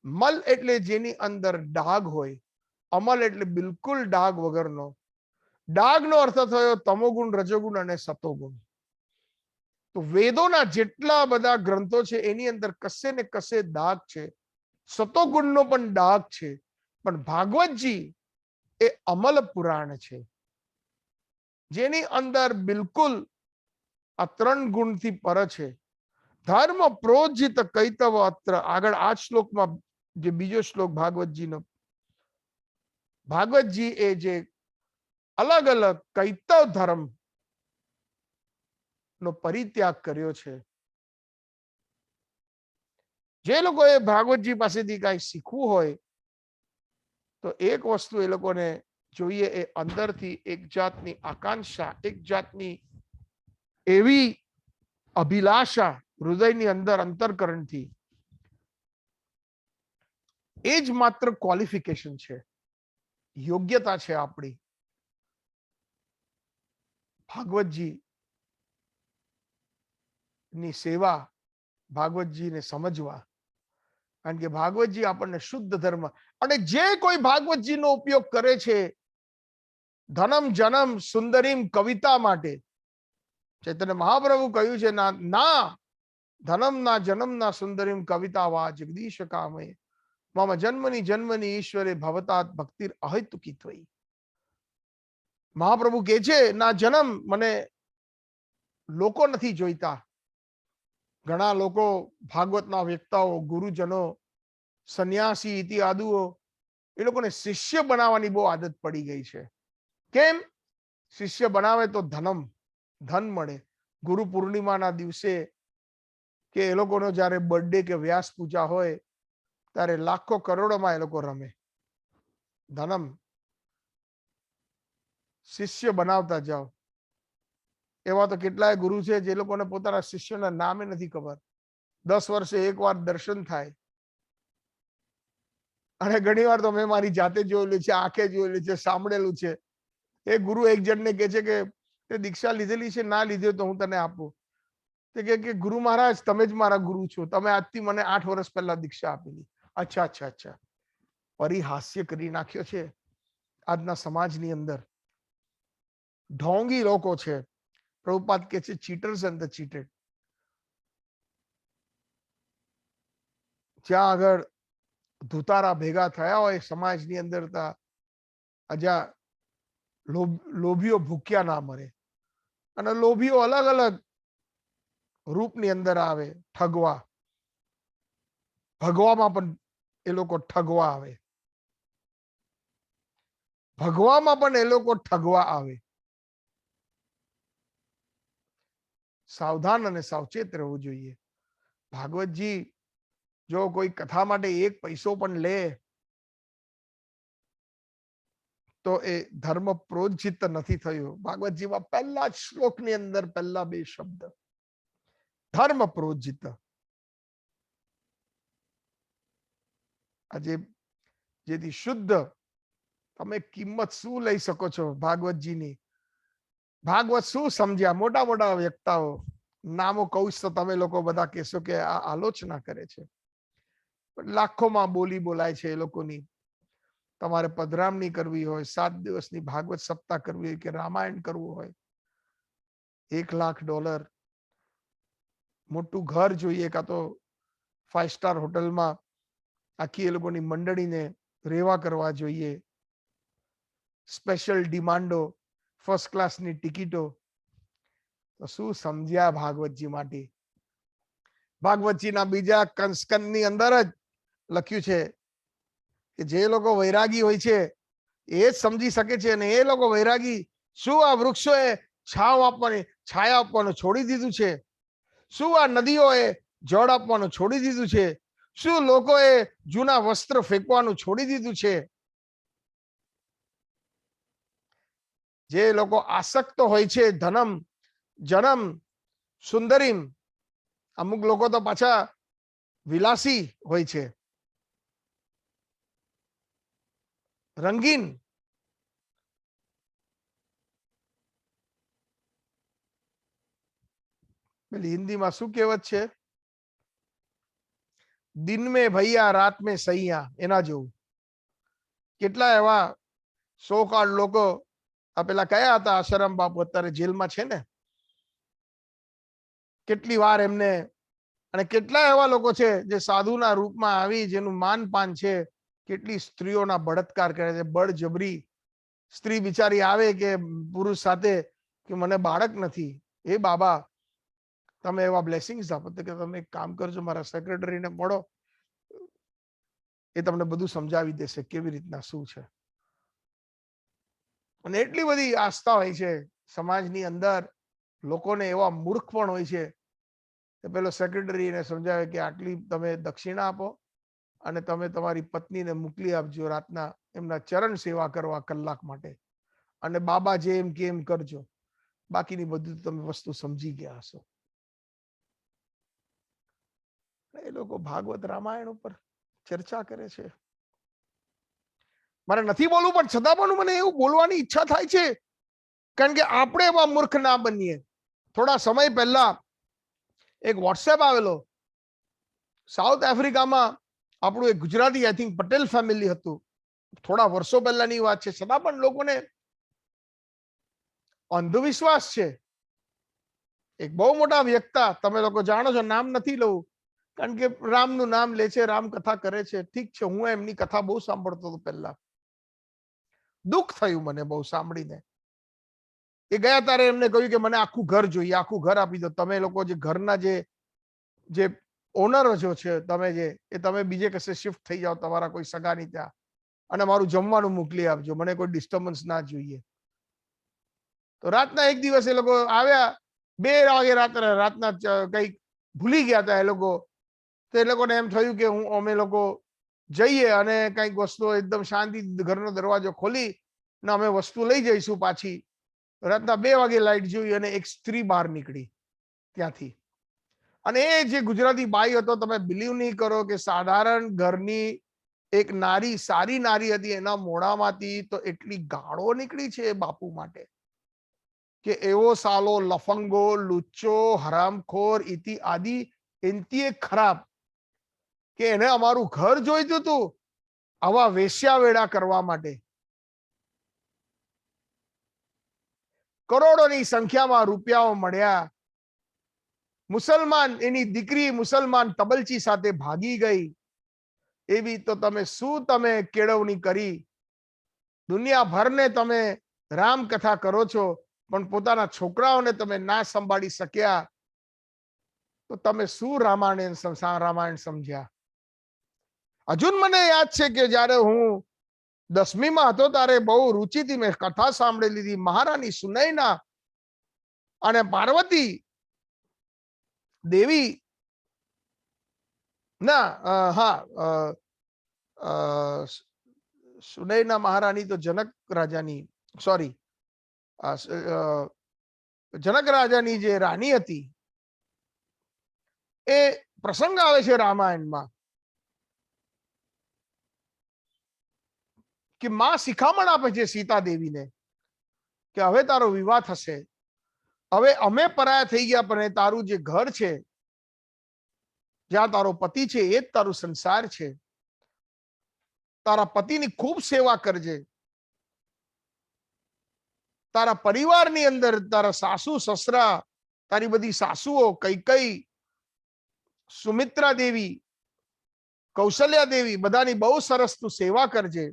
A: મલ એટલે જેની અંદર ડાઘ હોય, અમલ એટલે બિલકુલ ડાઘ વગરનો. ડાઘનો અર્થ થયો તમોગુણ, રજોગુણ અને સતોગુણ. તો વેદોના જેટલા બધા ગ્રંથો છે એની અંદર કશે ને કશે દાગ છે, સતોગુણનો પણ દાગ છે. પણ ભાગવતજી એ અમલ પુરાણ છે, જેની અંદર બિલકુલ આ 3 ગુણથી પર છે. ધર્મ પ્રોજિત કૈતવ અત્ર. આગળ આ શ્લોકમાં જે બીજો શ્લોક ભાગવતજીનો, ભાગવતજી એ જે અલગ અલગ કૈતવ ધર્મ નો પરિત્યાગ કર્યો છે. જે લોકોએ ભાગવતજી પાસેથી કઈ શીખવું હોય તો એક વસ્તુ એ લોકોને જોઈએ, એ અંદરથી એક જાતની આકાંક્ષા, એક જાતની એવી અભિલાષા હૃદયની અંદર અંતરકરણથી, એ જ માત્ર ક્વોલિફિકેશન છે, યોગ્યતા છે આપણી ભાગવતજી ની સેવા, ભાગવતજીને સમજવા. કારણ કે ભાગવતજી આપણને શુદ્ધ ધર્મ, અને જે કોઈ ભાગવતજીનો ઉપયોગ કરે છે ધનમ જનમ સુંદરીમ કવિતા માટે, ચૈતન્ય મહાપ્રભુ કહ્યું છે, ના ધનમ ના જન્મ ના સુંદરીમ કવિતા વા જગદીશ કામય મમ જન્મની જન્મની ઈશ્વરે ભવતાત ભક્તિર અહેતુકી ત્વયી. મહાપ્રભુ કહે છે, ના જન્મ, મને લોકો નથી જોઈતા. ઘણા લોકો, ભાગવતના વ્યક્તાઓ, ગુરુજનો સંન્યાસી ઇતિયાદુઓ એ લોકોને શિષ્ય બનાવવાની બહુ આદત પડી ગઈ છે. કેમ? શિષ્ય બનાવે તો ધન મળે. ગુરુ પૂર્ણિમાના દિવસે કે એ લોકોનો જ્યારે બર્થડે કે વ્યાસ પૂજા હોય ત્યારે લાખો કરોડોમાં એ લોકો રમે. શિષ્ય બનાવતા જાઓ. એવા તો કેટલાય ગુરુ છે જે લોકોને પોતાના શિષ્યના નામે નથી ખબર. 10 વર્ષે એકવાર દર્શન થાય. અને ઘણી વાર તો મેં મારી જાતે જોયેલું છે, આંખે જોયેલું છે, સાંભળેલું છે. એ ગુરુ એક જણને કહે છે કે તે દીક્ષા લીધેલી છે? ના લીધી તો હું તને આપું. તે કે ગુરુ મહારાજ તમે જ મારા ગુરુ છો, તમે આજથી મને 8 વર્ષ પહેલા દીક્ષા આપેલી. અચ્છા. પરિહાસ્ય કરી નાખ્યો છે આજના સમાજની અંદર. ઢોંગી લોકો છે. પ્રભુપાદ કહે છે ચીટર્સ એન્ડ ધ ચીટેડ. જ્યાં આગળ ધુતારા ભેગા થયા હોય સમાજની અંદર, ત્યાં લોભીઓ ભૂખ્યા ના મરે. અને લોભીઓ અલગ અલગ રૂપની અંદર આવે. ઠગવા, ભગવામાં પણ એ લોકો ઠગવા આવે. ભગવામાં પણ એ લોકો ઠગવા આવે. સાવધાન અને સાવચેત રહેવું જોઈએ. ભાગવતજી જો કોઈ કથા માટે 1 પૈસો પણ લે તો એ ધર્મ પ્રોજિત નથી થયું. ભાગવતજીમાં પહેલા જ શ્લોકની અંદર પહેલા 2 શબ્દ ધર્મ પ્રોજિત. આજે જેથી શુદ્ધ તમે કિંમત શું લઈ શકો છો ભાગવતજીની? ભાગવત શું સમજ્યા? મોટા મોટા વ્યક્તાઓ નામો કહું તો તમે લોકો બધા કહેશો કે આ આલોચના કરે છે. લાખોમાં બોલી બોલાય છે એ લોકોની. તમારે પધરામણી કરવી હોય, 7 દિવસની ભાગવત સપ્તાહ કરવી હોય કે રામાયણ કરવું હોય, $1,00,000 મોટું ઘર જોઈએ, કાં તો 5 સ્ટાર હોટલમાં આખી એ લોકોની મંડળીને રેવા કરવા જોઈએ. સ્પેશિયલ ડિમાન્ડો, ફર્સ્ટ ક્લાસની ટિકિટો. તો શું સમજ્યા ભાગવતજી માટે? ભાગવતજીના બીજા કંસકનની અંદર જ લખ્યું છે કે જે લોકો વૈરાગી હોય છે એ જ સમજી શકે છે. અને એ લોકો વૈરાગી શું આ વૃક્ષોએ છાંવ આપવાની, છાયા આપવાનું છોડી દીધું છે? શું આ નદીઓએ જળ આપવાનું છોડી દીધું છે? શું લોકોએ જૂના વસ્ત્ર ફેંકવાનું છોડી દીધું છે? જે લોકો આસક્ત હોય છે ધનમ જનમ સુંદરીમ, અમુક લોકો તો પાછા વિલાસી હોય છે, રંગીન. પેલી હિન્દીમાં શું કહેવત છે? દિન મેં ભૈયા રાત મેં સૈયા. એના જેવું. કેટલા એવા 100 લોકો, આ પેલા કયા હતા આસારામ બાપુ, અત્યારે જેલમાં છે ને, કેટલી વાર એમને, અને કેટલા એવા લોકો છે જે સાધુના રૂપમાં આવી જેનું માનપાન છે, કેટલી સ્ત્રીઓના બળાત્કાર કરે છે, બળજબરી. સ્ત્રી બિચારી આવે કે પુરુષ સાથે કે મને બાળક નથી. એ બાબા તમે એવા બ્લેસિંગ્સ આપો કે તમે એક કામ કરજો, મારા સેક્રેટરીને મળો, એ તમને બધું સમજાવી દેશે કેવી રીતના શું છે. અને એટલી બધી આસ્થા હોય છે સમાજની અંદર. લોકોને એવા મૂર્ખ પણ હોય છે કે પેલો સેક્રેટરી એને સમજાવે કે આટલી તમે દક્ષિણા આપો અને તમે તમારી પત્નીને મોકલી આપજો રાતના એમના ચરણ સેવા કરવા કલાક માટે, અને બાબા જે એમ કે એમ કરજો. બાકીની બધું તમે વસ્તુ સમજી ગયા હશો. એ લોકો ભાગવત રામાયણ ઉપર ચર્ચા કરે છે. મારે નથી બોલવું પણ છતાં પણ મને એવું બોલવાની ઈચ્છા થાય છે, કારણ કે આપણે એવા મૂર્ખ ના બનીએ. થોડા સમય પહેલા એક વોટ્સએપ આવેલો. સાઉથ આફ્રિકામાં આપણું એક Gujarati, I think Patel family હતું. થોડા વર્ષો પહેલાની વાત છે, છતાં પણ લોકોને અંધવિશ્વાસ છે. એક બહુ મોટા વ્યક્તા, તમે લોકો જાણો છો, નામ નથી લઉં કારણ કે રામનું નામ લે છે, રામ કથા કરે છે. ઠીક છે, હું એમની કથા બહુ સાંભળતો હતો પહેલા. દુઃખ થયું મને બહુ સાંભળીને. એ ગયા ત્યારે એમને કહ્યું કે મને આખું ઘર જોઈએ, આખું ઘર આપી દો. તમે લોકો જે ઘરના જે ઓનર જો છે તમે જે, એ તમે બીજે કશે શિફ્ટ થઈ જાઓ તમારા કોઈ સગાની ત્યાં, અને મારું જમવાનું મોકલી આપજો, મને કોઈ ડિસ્ટર્બન્સ ના જોઈએ. તો રાતના એક દિવસ એ લોકો આવ્યા 2 વાગે રાતના કંઈક ભૂલી ગયા હતા એ લોકો. તો એ લોકોને એમ થયું કે અમે લોકો જઈએ અને કંઈક વસ્તુ એકદમ શાંતિ ઘરનો દરવાજો ખોલી ને અમે વસ્તુ લઈ જઈશું પાછી. રાતના 2 વાગે લાઈટ જોઈ અને એક સ્ત્રી બહાર નીકળી ત્યાંથી. અને એ જે ગુજરાતી બાઈ હતો, તમે બિલીવ નહીં કરો કે સાધારણ ઘરની એક નારી, સારી નારી હતી, એના મોઢામાંથી તો એટલી ગાળો નીકળી છે એ બાપુ માટે કે એવો સાલો લફંગો, લુચ્ચો, હરામખોર ઇતિ આદિ એનથી ખરાબ કે એને અમારું ઘર જોઈતું હતું આવા વેશ્યા વેડા કરવા માટે. કરોડોની સંખ્યામાં રૂપિયાઓ મળ્યા. મુસલમાન, એની દીકરી મુસલમાન તબલચી સાથે ભાગી ગઈ. એવી તો તમે શું તમે કેળવણી કરી. દુનિયાભરને તમે રામકથા કરો છો, પણ પોતાના છોકરાઓને તમે ના સંભાળી શક્યા, તો તમે શું રામાયણ સમજ્યા. હજુ મને યાદ છે કે જ્યારે હું 10મીમાં હતો ત્યારે બહુ રુચિથી મેં કથા સાંભળેલી હતી. મહારાણી સુનૈના અને પાર્વતી દેવી ના સુનૈના મહારાણી તો જનક રાજાની, સોરી, જનક રાજાની જે રાણી હતી, એ પ્રસંગ આવે છે રામાયણમાં કે માં શિખામણ આપે છે સીતા દેવીને કે હવે તારો વિવાહ થશે, હવે અમે પરાયા થઈ ગયા, પણ તારું જે ઘર છે, જ્યાં તારો પતિ છે, એ જ તારું સંસાર છે. તારા પતિની ખૂબ સેવા કરજે. તારા પરિવારની અંદર તારા સાસુ સસરા, તારી બધી સાસુઓ, કૈકેયી, સુમિત્રા દેવી, કૌશલ્યા દેવી, બધાની બહુ સરસ તું સેવા કરજે.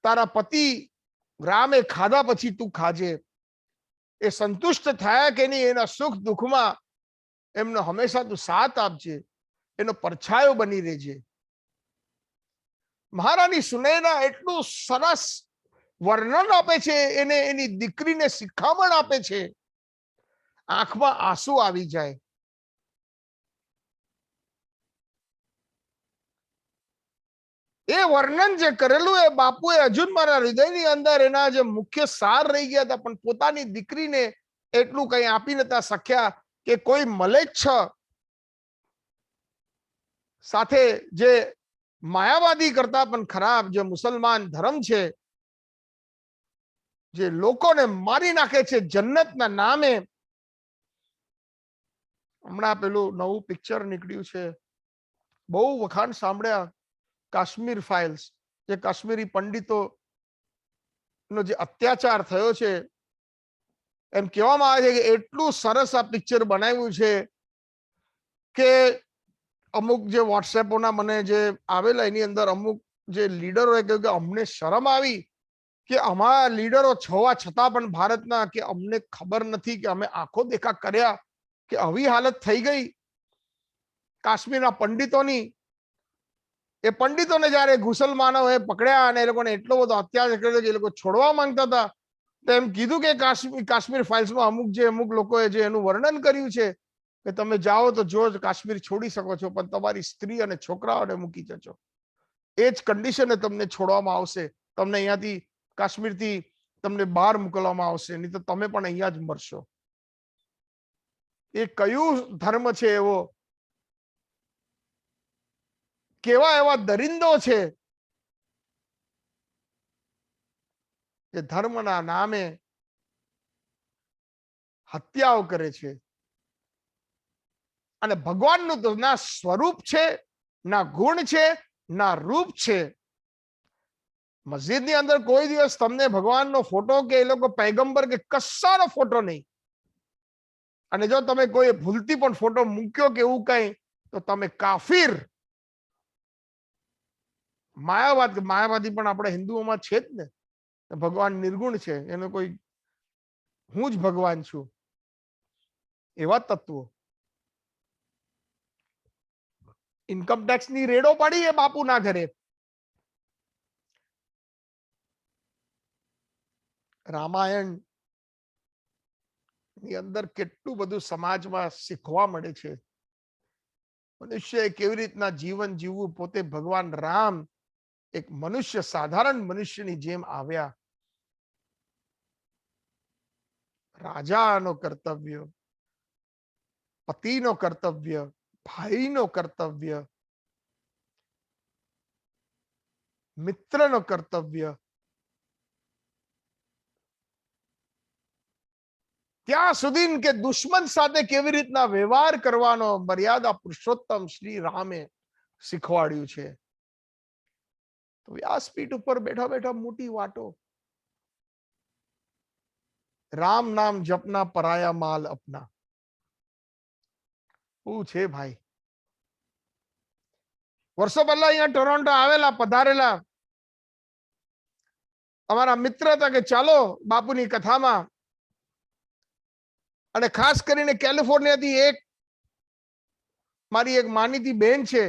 A: તારા પતિ રામે ખાધા પછી તું ખાજે. એ સંતુષ્ટ થયા કે નહીં, એના સુખ દુઃખમાં એમનો હંમેશા તું સાથ આપજે, એનો પરછાયો બની રહેજે. મહારાણી સુનૈના એટલું સરસ વર્ણન આપે છે, એને એની દીકરીને શિખામણ આપે છે, આંખમાં આંસુ આવી જાય. એ વર્ણન જે કરેલું એ બાપુએ હજુ મારા હૃદયની અંદર એના જે મુખ્ય સાર રહી ગયા હતા, પણ પોતાની દીકરીને એટલું કઈ આપી નતા શક્યા કે કોઈ મલેચ્છ સાથે જે માયાવાદી કરતા પણ ખરાબ જે મુસલમાન ધર્મ છે, જે લોકોને મારી નાખે છે જન્નતના નામે. હમણાં પેલું નવું પિક્ચર નીકળ્યું છે, બહુ વખાણ સાંભળ્યા, કાશ્મીર ફાઇલ્સ, જે કાશ્મીરી પંડિતો નો જે અત્યાચાર થયો છે. એમ કહેવામાં આવે છે કે એટલું સરસ આ પિક્ચર બનાવ્યું છે કે અમુક જે વોટ્સએપોના મને જે આવેલા, એની અંદર અમુક જે લીડરોએ કહ્યું કે અમને શરમ આવી કે અમારા લીડરો છવા છતાં પણ ભારતના, કે અમને ખબર નથી કે અમે આંખો દેખા કર્યા કે આવી હાલત થઈ ગઈ કાશ્મીરના પંડિતોની. એ પંડિતોને જયારે મુસલમાનોએ પકડ્યા અને એ લોકોને એટલો બધો અત્યાચાર કર્યો કે એ લોકો છોડવા માંગતા હતા, તો એમ કીધું કે કાશ્મીર ફાઇલ્સમાં અમુક લોકોએ જે એનું વર્ણન કર્યું છે કે તમે જાઓ તો જો કાશ્મીર છોડી શકો છો, પણ તમારી સ્ત્રી અને છોકરાઓને મૂકી જજો. એ જ કન્ડિશને તમને છોડવામાં આવશે, તમને અહીંયાથી કાશ્મીરથી તમને બહાર મોકલવામાં આવશે, નહીં તો તમે પણ અહીંયા જ મરશો. એ કયું ધર્મ છે એવો, કેવા એવા દરિંદો છે જે ધર્મના નામે હત્યાઓ કરે છે. અને ભગવાનનું તો ના સ્વરૂપ છે, ના ગુણ છે, ના રૂપ છે. મસ્જિદની અંદર કોઈ દિવસ તમને ભગવાનનો ફોટો કે એ લોકો પૈગંબર કે કશાનો ફોટો નહીં. અને જો તમે કોઈ ભૂલથી પણ ફોટો મૂક્યો કે એવું કઈ, તો તમે કાફિર, માયાવાદી પણ આપણે હિન્દુઓમાં છે જ ને. ભગવાન નિર્ગુણ છે, એનો કોઈ હું જ ભગવાન છું, એવા તત્વો. ઇન્કમ ટેક્સ ની રેડો પડી એ બાપુના ઘરે. રામાયણ ની અંદર કેટલું બધું સમાજમાં શીખવા મળે છે. મનુષ્ય કેવી રીતના જીવન જીવવું. પોતે ભગવાન રામ એક મનુષ્ય, સાધારણ મનુષ્યની જેમ આવ્યા. રાજાનો કર્તવ્ય, પતિનો કર્તવ્ય, ભાઈનો કર્તવ્ય, મિત્રનો કર્તવ્ય, ત્યાં સુધી કે દુશ્મન સાથે કેવી રીતના વ્યવહાર કરવાનો મર્યાદા પુરુષોત્તમ શ્રી રામે શીખવાડ્યું છે. તો વ્યાસપીઠ ઉપર બેઠા બેઠા મોટી વાતો. રામ નામ જપના પરાયા માલ અપના. શું છે ભાઈ? વર્ષો પહેલા અહીંયા ટોરોન્ટો આવેલા, પધારેલા અમારા મિત્ર હતા કે ચાલો બાપુની કથામાં. અને ખાસ કરીને કેલિફોર્નિયાથી એક મારી એક માનીતી બેન છે,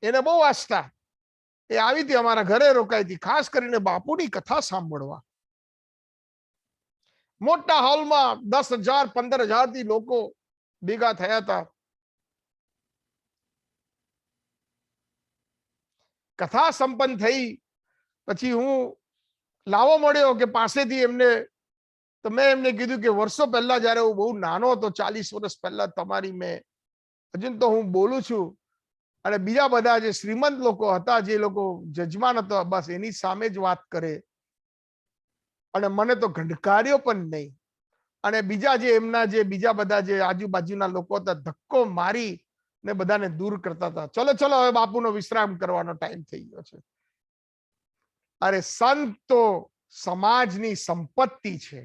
A: એને બહુ આસ્થા. એ આવી હતી, અમારા ઘરે રોકાઈ હતી, ખાસ કરીને બાપુની કથા સાંભળવા. મોટા હોલમાં 10,000 15,000 થી લોકો ભેગા થયા હતા. કથા સંપન્ન થઈ પછી હું લાવો મળ્યો કે પાસેથી એમને. તો મેં એમને કીધું કે વર્ષો પહેલા જયારે હું બહુ નાનો હતો, 40 વર્ષ પહેલા તમારી મેં હજુ તો હું બોલું છું. અને બીજા બધા જે શ્રીમંત લોકો હતા, જે લોકો જજમાન હતો, બસ એની સામે જ વાત કરે. અને મને તો ગંધકાર્યો પણ નહીં. અને બીજા જે એમના જે બીજા બધા જે આજુબાજુના લોકો હતા, ધક્કો મારી ને બધાને દૂર કરતા હતા. ચલો ચલો હવે બાપુનો વિશ્રામ કરવાનો ટાઈમ થઈ ગયો છે. અરે સંત તો સમાજની સંપત્તિ છે.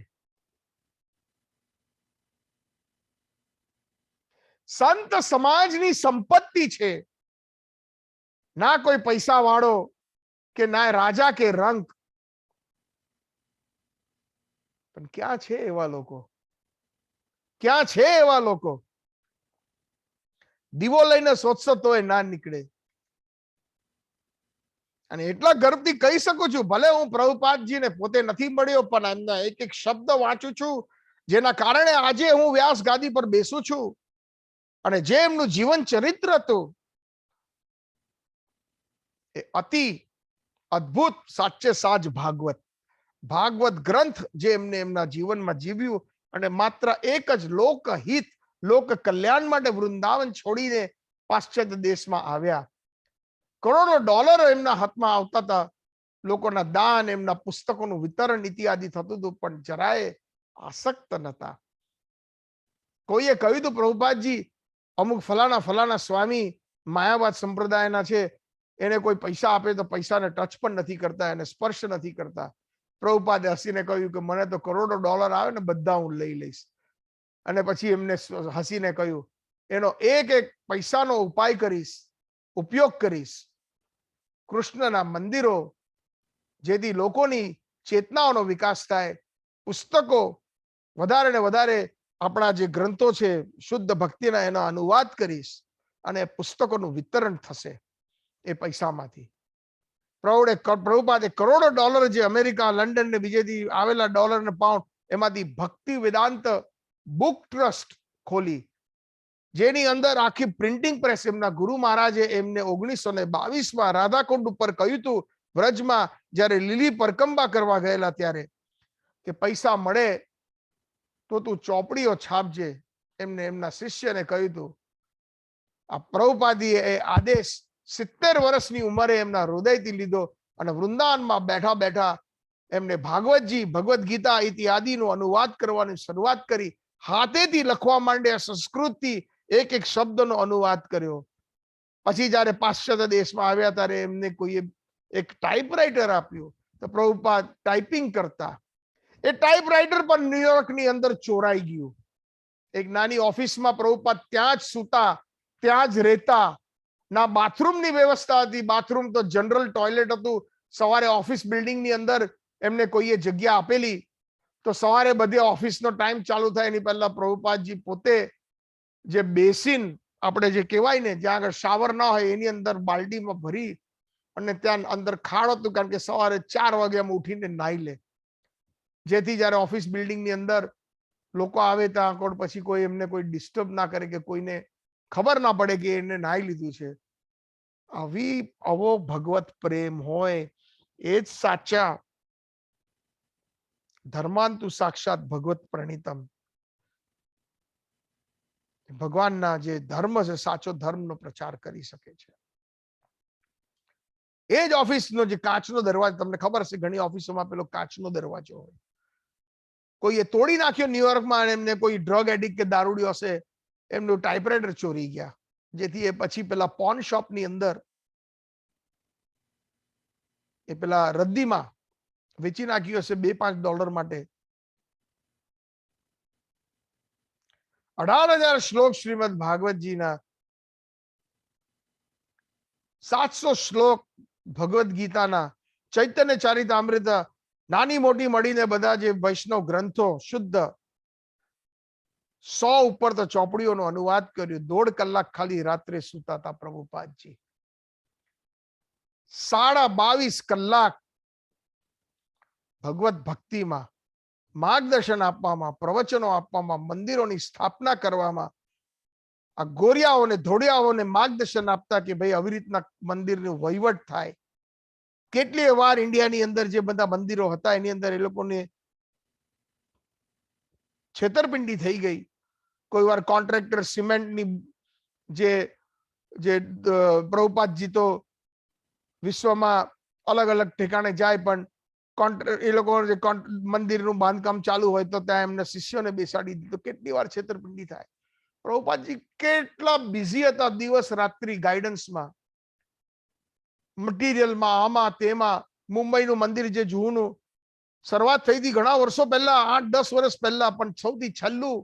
A: સંત સમાજની સંપત્તિ છે. ના કોઈ પૈસા વાળો કે ના રાજા કે રંક. પણ ક્યાં છે એવા લોકો? ક્યાં છે એવા લોકો? દીવો લઈને શોધશો તોય ના નીકળે. અને એટલા ગર્વથી કહી શકું છું, ભલે હું પ્રભુપાદજીને પોતે નથી મળ્યો, પણ એમના એક એક શબ્દ વાંચું છું, જેના કારણે આજે હું વ્યાસ ગાદી પર બેસું છું. અને જે એમનું જીવન ચરિત્ર હતું એ અતિ અદ્ભુત, સાચે સાચ ભાગવત. ભાગવત ગ્રંથ જે એમને એમના જીવનમાં જીવ્યું. અને માત્ર એક જ લોકહિત, લોક કલ્યાણ માટે વૃંદાવન છોડીને પાશ્ચાત્ય દેશમાં આવ્યા. કરોડો ડોલરો એમના હાથમાં આવતા હતા. લોકોના દાન, એમના પુસ્તકોનું વિતરણ ઇત્યાદિ થતું હતું, પણ જરાય આસક્ત નતા. કોઈએ કહ્યું હતું, પ્રભુપાદજી અમુક ફલાણા સ્વામી માયાવાદ સંપ્રદાયના છે, એને કોઈ પૈસા આપે તો પૈસાને ટચ પણ નથી કરતા, એને સ્પર્શ નથી કરતા. પ્રભુપાદે હસીને કહ્યું કે મને તો કરોડો ડોલર આવે ને બધા હું લઈ લઈશ. અને પછી એમને હસીને કહ્યું, એનો એક એક પૈસાનો ઉપાય કરીશ, ઉપયોગ કરીશ કૃષ્ણના મંદિરો, જેથી લોકોની ચેતનાઓનો વિકાસ થાય. પુસ્તકો વધારે ને વધારે, આપણા જે ગ્રંથો છે શુદ્ધ ભક્તિના, એનો અનુવાદ કરીશ અને પુસ્તકોનું વિતરણ થશે એ પૈસામાંથી. પ્રભુપાદે કરોડો ડોલર જે અમેરિકા, લંડન ને બીજેથી આવેલા ડોલર ને પાઉન્ડ, એમાંથી ભક્તિ વેદાંત બુક ટ્રસ્ટ ખોલી, જેની અંદર આખી પ્રિન્ટિંગ પ્રેસ એમના ગુરુ મહારાજે એમને 1922માં રાધાકુંડ ઉપર કહ્યું હતું, વ્રજમાં જ્યારે લીલી પરકંબા કરવા ગયેલા ત્યારે, કે પૈસા મળે તો તું ચોપડીઓ છાપજે. એમને એમના શિષ્યને કહ્યું હતું. આ પ્રભુપાદીએ એ આદેશ 70 વર્ષની ઉંમરે એમના હૃદયથી લીધો. અને વૃંદાવનમાં બેઠા બેઠા એમને ભાગવતજી, ભગવદ્ ગીતા ઇત્યાદિનો અનુવાદ કરવાની શરૂઆત કરી. હાથેથી લખવા માંડ્યા, સંસ્કૃતથી એક એક શબ્દનો અનુવાદ કર્યો. પછી જયારે પાશ્ચાત્ય દેશમાં આવ્યા ત્યારે એમને કોઈએ એક ટાઈપરાઇટર આપ્યું, તો પ્રભુપાદ ટાઈપિંગ કરતા. એ ટાઈપરાઇટર પણ ન્યુયોર્કની અંદર ચોરાઈ ગયું. એક નાની ઓફિસમાં પ્રભુપાદ ત્યાં જ સૂતા, ત્યાં જ રહેતા. ના બાથરૂમની વ્યવસ્થા હતી, બાથરૂમ તો જનરલ ટોયલેટ હતું. સવારે ઓફિસ બિલ્ડિંગની અંદર એમને કોઈએ જગ્યા આપેલી, તો સવારે બધે ઓફિસનો ટાઈમ ચાલુ થાય એની પહેલા પ્રભુપાદજી પોતે જે બેસિન આપણે જે કહેવાય ને જ્યાં આગળ શાવર ના હોય એની અંદર બાલડીમાં ભરી અને ત્યાં અંદર ખાડ હતું, કારણ કે સવારે 4 વાગ્યામાં ઉઠીને નાહી લે, જેથી જ્યારે ઓફિસ બિલ્ડિંગ ની અંદર લોકો આવે ત્યાં પછી કોઈ એમને કોઈ ડિસ્ટર્બ ના કરે, કે કોઈને ખબર ના પડે કે એને નાહી લીધું છે. આવો ભગવત પ્રેમ હોય એ જ સાચા ધર્માંતુ સાક્ષાત ભગવત પ્રણીતમ. ભગવાનના જે ધર્મ છે, સાચો ધર્મનો પ્રચાર કરી શકે છે. એ જ ઓફિસનો જે કાચનો દરવાજો, તમને ખબર હશે ઘણી ઓફિસોમાં પેલો કાચનો દરવાજો હોય, કોઈએ તોડી નાખ્યો ન્યુયોર્કમાં, અને એમને કોઈ ડ્રગ એડિક્ટ કે દારૂડિયો હશે, એમનું ટાઈપરાઇટર ચોરી ગયા, જેથી એ પછી પેલા પોન શોપની અંદર એ પેલા રદ્દીમાં વેચી નાખ્યું હશે $2-5 માટે. 18,000 શ્લોક શ્રીમદ ભાગવતજીના, 700 શ્લોક ભગવદ ગીતાના, ચૈતન્ય ચરિતામૃત, નાની મોટી મળીને બધા જે વૈષ્ણવ ગ્રંથો શુદ્ધ 100 ઉપર તો ચોપડીઓનો અનુવાદ કર્યો. 1.5 કલાક ખાલી રાત્રે સુતા હતા પ્રભુપાદજી. 22.5 કલાક ભગવત ભક્તિમાં, માર્ગદર્શન આપવામાં, પ્રવચનો આપવામાં, મંદિરોની સ્થાપના કરવામાં, આ ગોરિયાઓને ધોડિયાઓને માર્ગદર્શન આપતા કે ભાઈ આવી રીતના મંદિરનો વહીવટ થાય. કેટલી વાર ઇન્ડિયાની અંદર જે બધા મંદિરો હતા એની અંદર એ લોકોને છેતરપિંડી થઈ ગઈ. કોઈ વાર કોન્ટ્રાક્ટર સિમેન્ટની જે જે પ્રભુપાદજી તો વિશ્વમાં અલગ અલગ ઠેકાણે જાય, પણ એ લોકો જે મંદિરનું બાંધકામ ચાલુ હોય તો ત્યાં એમના શિષ્યોને બેસાડી દીધો. કેટલી વાર છેતરપિંડી થાય. પ્રભુપાદજી કેટલા બિઝી હતા દિવસ રાત્રિ ગાઈડન્સમાં, મટીરિયલમાં, આમાં તેમાં. મુંબઈનું મંદિર જે જૂનું શરૂઆત થઈ હતી ઘણા વર્ષો પહેલા, 8-10 વર્ષ પહેલા, પણ સૌથી છેલ્લું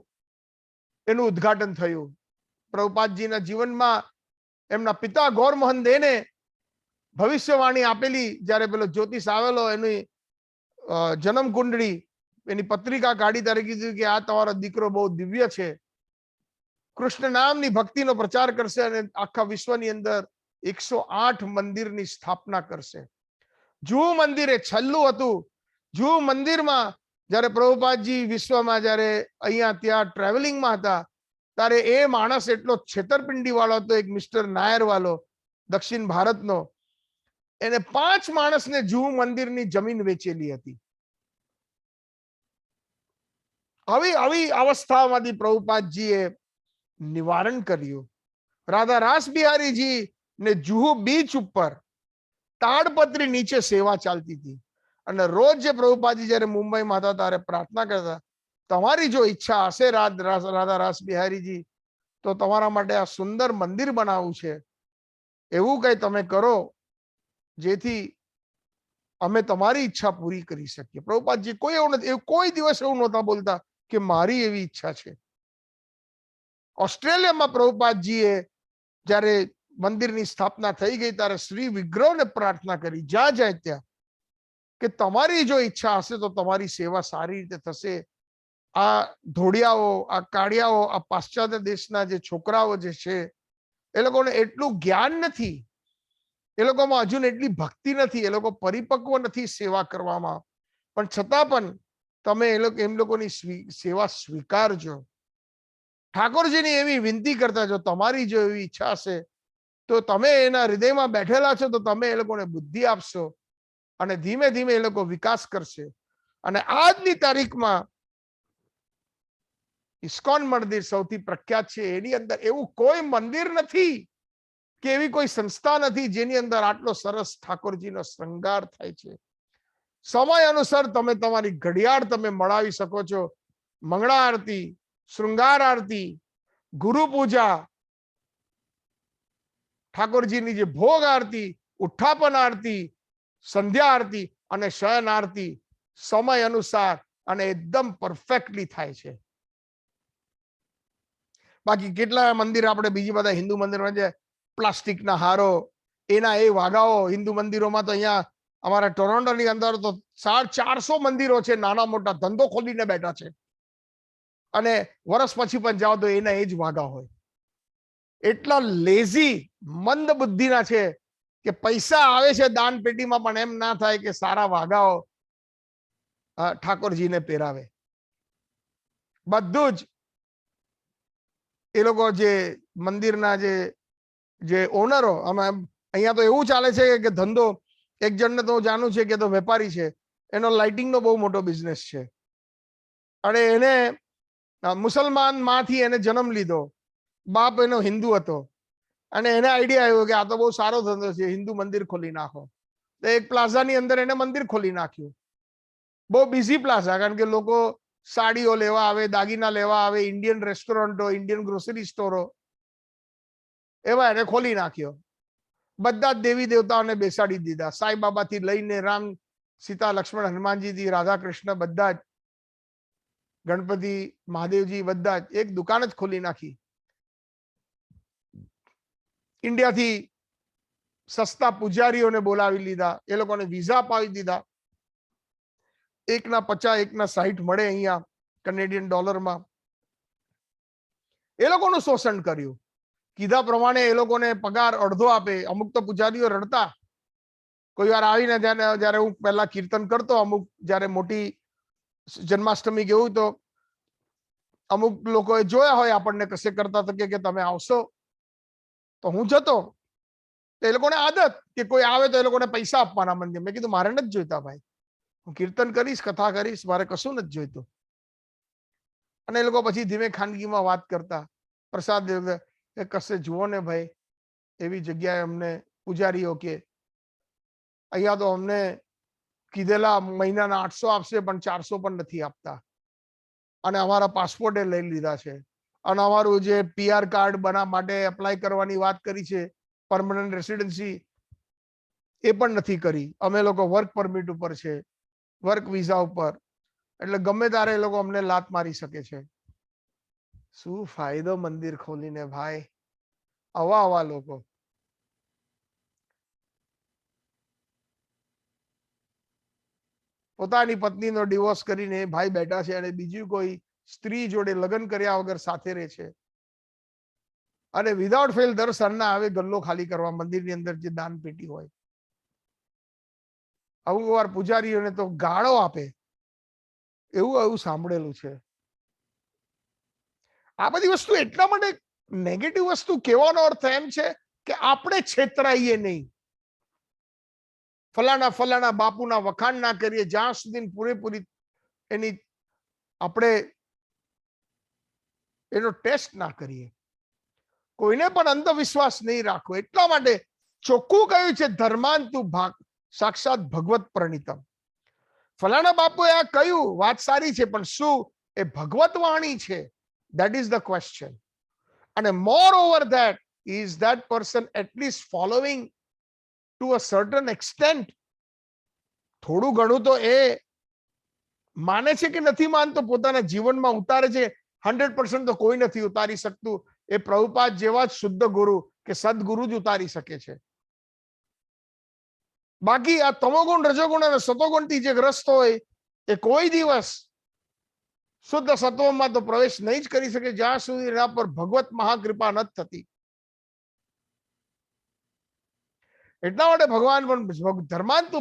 A: એનું ઉદ્ઘાટન થયું. પ્રભુપાદજીના જીવનમાં એમના પિતા ગૌરમોહન દેને ભવિષ્યવાણી આપેલી, જ્યારે પેલો જ્યોતિષ આવેલો એની જન્મ કુંડળી, એની પત્રિકા કાઢી ત્યારે કીધું કે આ તમારો દીકરો બહુ દિવ્ય છે, કૃષ્ણ નામની ભક્તિનો પ્રચાર કરશે અને આખા વિશ્વની અંદર 108 મંદિરની સ્થાપના કરશે. જૂ મંદિર એ છેલ્લું હતું. જૂ મંદિરમાં જ્યારે પ્રભુપાદજી વિશ્વમાં જ્યારે અહીંયા ત્યાં ટ્રાવેલિંગમાં હતા, ત્યારે એ માણસ એટલો છેતરપિંડી વાળો હતો, એક મિસ્ટર નાયર વાળો, દક્ષિણ ભારતનો. એને 5 માણસને જૂ મંદિરની જમીન વેચેલી હતી. આવી અવસ્થામાંથી પ્રભુપાદજીએ નિવારણ કર્યું. રાધા રાસ બિહારીજી ને જુહુ બીચ ઉપર તાડપત્રી નીચે સેવા ચાલતી હતી, અને રોજ જે પ્રભુપાદજી જ્યારે મુંબઈમાં હતા ત્યારે પ્રાર્થના કરતા, તમારી જો ઈચ્છા હશે રાધા રાસ બિહારીજી, તો તમારા માટે આ સુંદર મંદિર બનાવવું છે, એવું કઈ તમે કરો જેથી અમે તમારી ઈચ્છા પૂરી કરી શકીએ. પ્રભુપાદજી કોઈ દિવસ એવું નહોતા બોલતા કે મારી એવી ઈચ્છા છે. ઓસ્ટ્રેલિયામાં પ્રભુપાદજીએ જ્યારે મંદિરની સ્થાપના થઈ ગઈ ત્યારે શ્રી વિગ્રહને પ્રાર્થના કરી, જ્યાં જાય ત્યાં, કે તમારી જો ઈચ્છા હશે તો તમારી સેવા સારી રીતે થશે. આ ધોડિયાઓ, આ કાળિયાઓ, આ પાશ્ચાત્ય દેશના જે છોકરાઓ જે છે, એ લોકોને એટલું જ્ઞાન નથી, એ લોકોમાં હજુ એટલી ભક્તિ નથી, એ લોકો પરિપક્વ નથી સેવા કરવામાં, પણ છતાં પણ તમે એમ લોકોની સેવા સ્વીકારજો. ઠાકોરજીની એવી વિનંતી કરતા, જો તમારી જો એવી ઈચ્છા હશે તો તમે એના હૃદયમાં બેઠેલા છો તો તમે એ લોકોને બુદ્ધિ આપશો, અને ધીમે ધીમે એ લોકો વિકાસ કરશે. અને આજની તારીખમાં ઇસ્કોન મંદિર સૌથી પ્રખ્યાત છે. એની અંદર એવું કોઈ મંદિર નથી કે એવી કોઈ સંસ્થા નથી જેની અંદર આટલો સરસ ઠાકોરજીનો શૃંગાર થાય છે. સમય અનુસાર તમે તમારી ઘડિયાળ તમે મળાવી શકો છો. મંગળા આરતી, શૃંગાર આરતી, ગુરુ પૂજા, ઠાકોરજીની જે ભોગ આરતી, ઉત્થાપન આરતી, સંધ્યા આરતી અને શયન આરતી સમય અનુસાર અને એકદમ પરફેક્ટલી થાય છે. બાકી કેટલા મંદિર આપણે બીજી બધા હિન્દુ મંદિરમાં છે, પ્લાસ્ટિકના હારો, એના એ વાઘાઓ. હિન્દુ મંદિરોમાં તો અહીંયા અમારા ટોરોન્ટોની અંદર તો 450 મંદિરો છે, નાના મોટા ધંધો ખોલીને બેઠા છે, અને વર્ષ પછી પણ જાઓ તો એના એ જ વાઘા હોય. એટલા લેઝી મંદ બુદ્ધિના છે કે પૈસા આવે છે દાન પેટીમાં પણ એમ ના થાય કે સારા વાઘાઓ ઠાકોરજીને પહેરાવે. બધું જ એ લોકો જે મંદિરના જે ઓનરો, અહીંયા તો એવું ચાલે છે કે ધંધો, એક જણને તો જાણું છે કે તો વેપારી છે, એનો લાઇટિંગનો બહુ મોટો બિઝનેસ છે અને એને મુસલમાન માંથી એને જન્મ લીધો, બાપ એનો હિન્દુ હતો અને એને આઈડિયા આવ્યો કે આ તો બહુ સારો ધંધો છે, હિન્દુ મંદિર ખોલી નાખો. તો એક પ્લાઝાની અંદર એને મંદિર ખોલી નાખ્યું, બહુ બિઝી પ્લાઝા, કારણ કે લોકો સાડીઓ લેવા આવે, દાગીના લેવા આવે, ઇન્ડિયન રેસ્ટોરન્ટો, ઇન્ડિયન ગ્રોસરી સ્ટોરો, એવા એને ખોલી નાખ્યો. બધા જ દેવી દેવતાઓને બેસાડી દીધા, સાંઈબાબાથી લઈને રામ સીતા લક્ષ્મણ હનુમાનજીથી રાધા કૃષ્ણ, બધા જ ગણપતિ મહાદેવજી, બધા જ એક દુકાન જ ખોલી નાખી. ઇન્ડિયાથી સસ્તા પૂજારીઓને બોલાવી લીધા, એ લોકોને વિઝા અપાવી દીધા. એકના 50, એકના 60 મળે અહીંયા કેનેડિયન ડોલરમાં. એ લોકોનું શોષણ કર્યું. કીધા પ્રમાણે એ લોકોને પગાર અડધો આપે. અમુક તો પૂજારીઓ રડતા, કોઈ વાર આવીને જયારે હું પહેલા કીર્તન કરતો, અમુક જયારે મોટી જન્માષ્ટમી કેવું, તો અમુક લોકોએ જોયા હોય આપણને કશે કરતા, તો કે તમે આવશો, તો હું જતો. એ લોકોને આદત કે કોઈ આવે તો એ લોકોને પૈસા આપવાના મંદિર. મેં કીધું મારે નથી જોઈતા ભાઈ, હું કીર્તન કરીશ, કથા કરીશ, મારે કશું નથી જોઈતું. અને એ લોકો પછી ધીમે ખાનગીમાં વાત કરતા, પ્રસાદ કશે જુઓ ને ભાઈ, એવી જગ્યાએ અમને પૂજારીઓ કે અહીંયા તો અમને કીધેલા મહિનાના 800 આપશે પણ 400 પણ નથી આપતા, અને અમારા પાસપોર્ટે લઈ લીધા છે, અને અમારું જે PR કાર્ડ બનાવવા માટે એપ્લાય કરવાની વાત કરી છે, પરમનન્ટ રેસિડેન્સી, એ પણ નથી કરી. અમે લોકો વર્ક પરમિટ ઉપર છે, વર્ક વિઝા ઉપર, એટલે ગમે ત્યારે એ લોકો અમને લાત મારી શકે છે. શું ફાયદો મંદિર ખોલીને ભાઈ? આવા લોકો. પોતાની પત્નીનો ડિવોર્સ કરીને ભાઈ બેઠા છે અને બીજી કોઈ સ્ત્રી જોડે લગ્ન કર્યા વગર સાથે રહે છે, અને વિધાઉટ ફેલ દર સરના આવે ગલ્લો ખાલી કરવા મંદિરની અંદર જે દાન પેટી હોય. અમુક વાર પૂજારીઓને તો ગાળો આપે, એવું સાંભળેલું છે. આ બધી વસ્તુ એટલા માટે નેગેટિવ વસ્તુ કહેવાનો અર્થ એમ છે કે આપણે છેતરાઈએ નહીં. ફલાણા બાપુના વખાણ ના કરીએ જ્યાં સુધી પૂરેપૂરી એની આપણે એનો ટેસ્ટ ના કરીએ. કોઈને પણ અંધવિશ્વાસ નહીં રાખવો. એટલા માટે ચોખ્ખું કહ્યું છે, ધર્માંતુ ભાગ સાક્ષાત ભગવત પ્રણીતમ. ફલાણા બાપુએ આ કહ્યું, વાત સારી છે, પણ શું એ ભગવત વાણી છે? That is the question. And moreover that, is that person at least following to a certain extent? થોડું ઘણું તો એ માને છે કે નથી માનતો, પોતાના જીવનમાં ઉતારે છે. 100% તો કોઈ નથી ઉતારી શકતું. એ પ્રભુપાદ જેવા જ શુદ્ધ ગુરુ કે સદગુરુ જ ઉતારી શકે છે. બાકી આ તમોગુણ, રજોગુણ અને સતોગુણથી જે ગ્રસ્ત હોય એ કોઈ દિવસ શુદ્ધ સત્વમાં તો પ્રવેશ નહીં જ કરી શકે જ્યાં સુધી એના પર ભગવત મહાકૃપા નથી થતી. એટલા માટે ભગવાન પણ ધર્માંતુ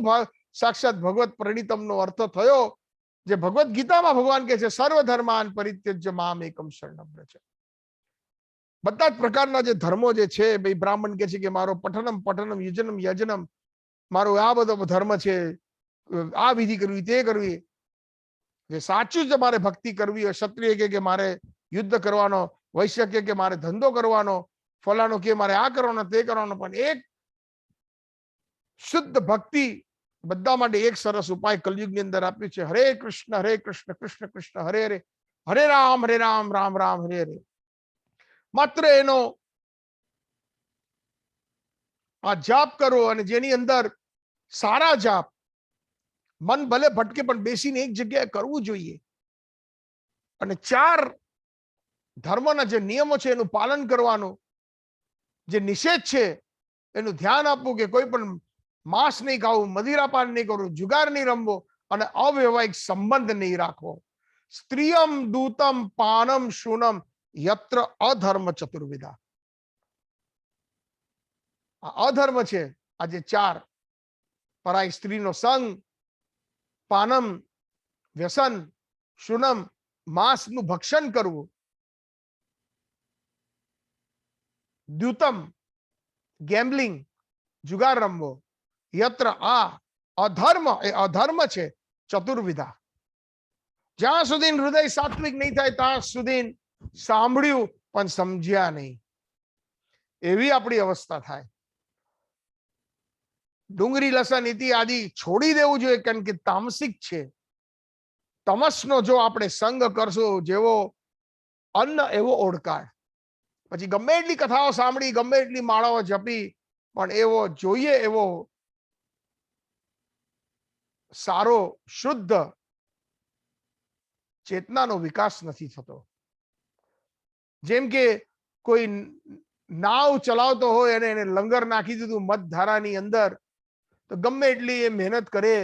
A: સાક્ષાત ભગવત પ્રણીતમનો અર્થ થયો, જે ભગવત ગીતામાં ભગવાન કહે છે, સર્વ ધર્માન પરિત્યજ્ય મામ એકમ શરણમ વ્રજ. બધા જ પ્રકારના જે ધર્મો જે છે, ભાઈ બ્રાહ્મણ કહે છે કે મારો પઠનમ યજનમ યજનમ, મારો આ બધો ધર્મ છે, આ વિધિ કરવી, તે કરવી. જે સાચું જ મારે ભક્તિ કરવી હોય, ક્ષત્રિય કે મારે યુદ્ધ કરવાનો, વૈશ્ય કે મારે ધંધો કરવાનો, ફલાણો કે મારે આ કરવાનો, તે કરવાનો, પણ એક શુદ્ધ ભક્તિ બધા માટે એક સરસ ઉપાય કલયુગની અંદર આપ્યું છે. હરે કૃષ્ણ કૃષ્ણ કૃષ્ણ હરે હરે, હરે રામ રામ રામ હરે હરે. માત્ર એનો આ જાપ કરો, અને જેની અંદર સારા જાપ, મન ભલે ભટકે પણ બેસીને એક જગ્યાએ કરવું જોઈએ, અને 4 ધર્મના જે નિયમો છે એનું પાલન કરવાનું, જે નિષેધ છે એનું ધ્યાન આપવું કે કોઈ પણ માંસ નહીં ખાવું, મદિરાપાન નહીં કરવું, જુગાર નહીં રમવો, અને અવૈવાહિક સંબંધ નહીં રાખવો. સ્ત્રીયમ દૂતમ પાનમ શૂનમ યત્ર અધર્મ ચતુર્વિધા. આ અધર્મ છે. આજે 4 પરાઈ સ્ત્રીનો સંગ, પાનમ વ્યસન, શુનમ માંસનું ભક્ષણ કરવું, દ્યુતમ ગેમ્બલિંગ જુગાર રમવો, યત્ર આ અધર્મ એ અધર્મ છે ચતુર્વિધા. જ્યાં સુધી હૃદય સાત્વિક નહીં થાય ત્યાં સુધી સાંભળ્યું પણ સમજ્યા નહીં, એવી આપણી અવસ્થા થાય. ડુંગળી લસણ ઇતિ આદિ છોડી દેવું જોઈએ, કારણ કે તામસિક છે. તમસનો જો આપણે સંગ કરશો, જેવો અન્ન એવો ઓળકાર. પછી ગમે એટલી કથાઓ સાંભળી, ગમે એટલી માળાઓ જપી, પણ એવો જોઈએ એવો સારો શુદ્ધ ચેતનાનો વિકાસ નથી થતો. જેમ કે કોઈ નાવ ચલાવતો હોય અને એને લંગર નાખી દીધું મધધારાની અંદર, તો ગમે એટલી એ મહેનત કરે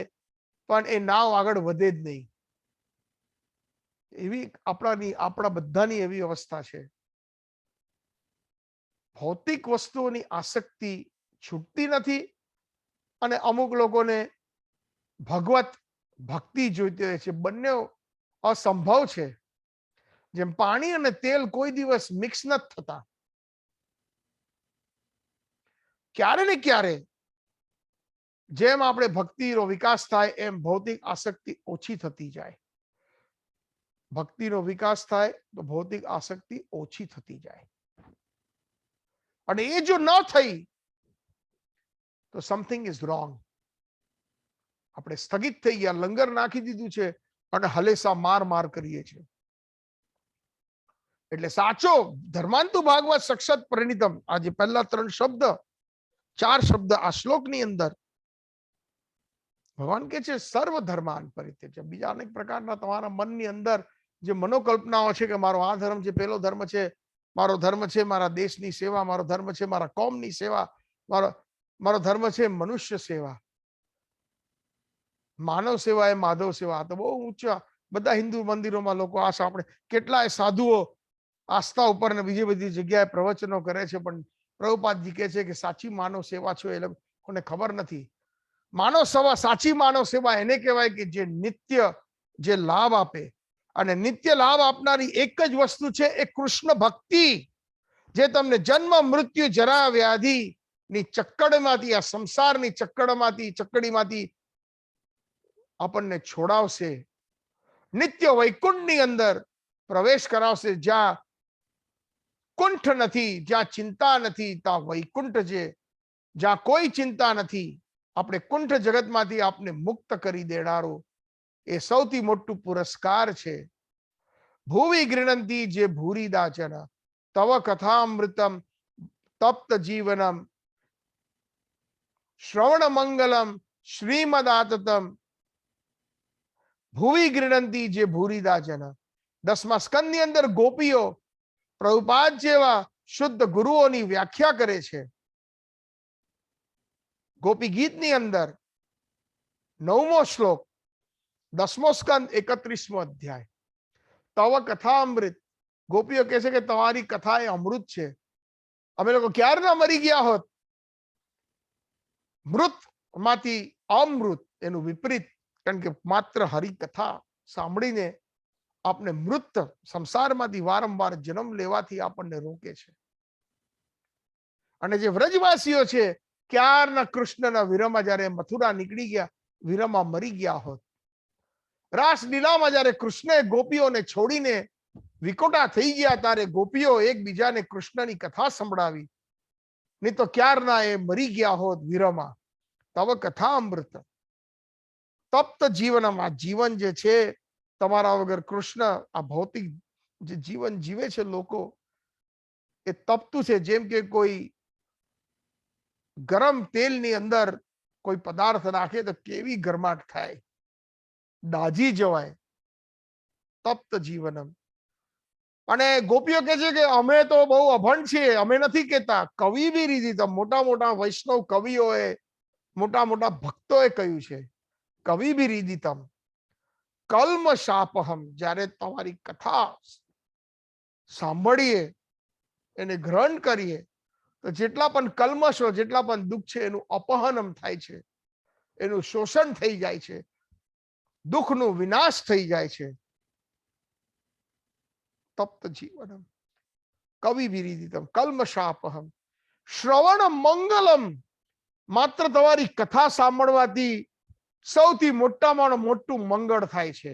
A: પણ એ નાવ આગળ વધે જ નહીં. એવી આપણા બધાની એવી અવસ્થા છે. ભૌતિક વસ્તુઓની આસક્તિ છૂટતી નથી, અને અમુક લોકોને ભગવત ભક્તિ જોઈતી હોય છે. બંને અસંભવ છે. જેમ પાણી અને તેલ કોઈ દિવસ મિક્સ નથી થતા. ક્યારે ને ક્યારે જેમ આપણે ભક્તિનો વિકાસ થાય એમ ભૌતિક આસક્તિ ઓછી થતી જાય. ભક્તિનો વિકાસ થાય તો ભૌતિક આસક્તિ ઓછી થતી જાય. અને એ જો ન થઈ તો સમથિંગ ઇઝ રોંગ. આપણે સ્થગિત થઈ ગયા, લંગર નાખી દીધું છે અને હલેસા માર માર કરીએ છીએ. એટલે સાચો ધર્માંતુ ભાગવત સક્ષત પરિણીતમ, આજે પહેલા 3 શબ્દ 4 શબ્દ આ શ્લોકની અંદર ભગવાન કે છે સર્વ ધર્માન પરિત્યજ્ય. બીજા અનેક પ્રકારના તમારા મનની અંદર જે મનોકલ્પનાઓ છે કે મારો આ ધર્મ છે, પેલો ધર્મ છે, મારો ધર્મ છે મારા દેશની સેવા, મારો ધર્મ છે મારા કોમની સેવા, મારો ધર્મ છે મનુષ્ય સેવા, માનવ સેવા એ માધવ સેવા. તો બહુ ઊંચા બધા હિન્દુ મંદિરોમાં લોકો આ સાંભળે. કેટલાય સાધુઓ આસ્થા ઉપર ને બીજી બધી જગ્યાએ પ્રવચનો કરે છે, પણ પ્રભુપાદજી કહે છે કે સાચી માનવ સેવા છે એ લોકોને ખબર નથી. માનવ સેવા, સાચી માનવ સેવા એને કહેવાય કે જે નિત્ય જે લાભ આપે. અને નિત્ય લાભ આપનારી એક જ વસ્તુ છે એ કૃષ્ણ ભક્તિ, જે તમને જન્મ મૃત્યુ જરા વ્યાધિ ની ચક્કડમાંથી, આ સંસારની ચક્કડીમાંથી આપણને છોડાવશે, નિત્ય વૈકુંઠની અંદર પ્રવેશ કરાવશે. જ્યાં કુંઠ નથી, જ્યાં ચિંતા નથી, ત્યાં વૈકુંઠ છે. જ્યાં કોઈ ચિંતા નથી, આપણે કુંઠ જગતમાંથી આપને મુક્ત કરી દેનારો એ સૌથી મોટું પુરસ્કાર છે. ભૂવિ ગૃણંતી જે ભૂરિદાચન તવ કથામૃતમ તપ્ત જીવનમ શ્રવણ મંગલમ શ્રીમદાતતમ ભૂવિ ગૃણંતી જે ભૂરિદાચન. 10મા સ્કંદની અંદર ગોપીઓ પ્રભુપાદ જેવા શુદ્ધ ગુરુઓની વ્યાખ્યા કરે છે. ગોપી ગીતની અંદર 9મો શ્લોક, 10મો સ્કંદ 31મો અધ્યાય. તવ કથા અમૃત. ગોપીઓ કહે છે કે તમારી કથા એ અમૃત છે. અમે લોકો ક્યારના મરી ગયા હોત. મૃત માંથી અમૃત એનું વિપરીત, કારણ કે માત્ર હરિકથા સાંભળીને આપણે મૃત સંસારમાંથી વારંવાર જન્મ લેવાથી આપણને રોકે છે. અને જે વ્રજવાસીઓ છે ક્યારના કૃષ્ણના વિરહમાં જયારે મથુરા નીકળી ગયા, વિરહમાં મરી ગયા હોત. રાસલીલામાં જયારે કૃષ્ણે ગોપીઓને છોડીને વિકોટા થઈ ગયા ત્યારે ગોપીઓ એકબીજાને કૃષ્ણની કથા સંભળાવી, નહીં તો ક્યારના એ મરી ગયા હોત વિરહમાં. તવ કથા અમૃત તપ્ત જીવનમ. આ જીવન જે છે તમારા વગર કૃષ્ણ આ ભૌતિક જે જીવન જીવે છે લોકો, એ તપતું છે. જેમ કે કોઈ ગરમ તેલની અંદર કોઈ પદાર્થ નાખે તો કેવી ગરમાટ થાય, દાજી જવાય. તપ્ત જીવનમ. અને ગોપીઓ કહે છે કે અમે તો બહુ અભણ છીએ. અમે નથી કહેતા, કવિ બી રીધી તો મોટા મોટા વૈષ્ણવ કવિઓએ, મોટા મોટા ભક્તોએ કહ્યું છે. કવિ બી રીદિતમ કલ્મ શાપહમ. જ્યારે તમારી કથા સાંભળીએ, એને ગ્રહણ કરીએ તો જેટલા પણ કલ્મશો, જેટલા પણ દુઃખ છે એનું અપહનમ થાય છે, એનું શોષણ થઈ જાય છે, દુઃખનું વિનાશ થઈ જાય છે. તપ્ત જીવનમ કવિ વિરીદિતમ કલ્મશાપહમ શ્રવણ મંગલમ. માત્ર તમારી કથા સાંભળવાથી સૌથી મોટામાં મોટું મંગળ થાય છે.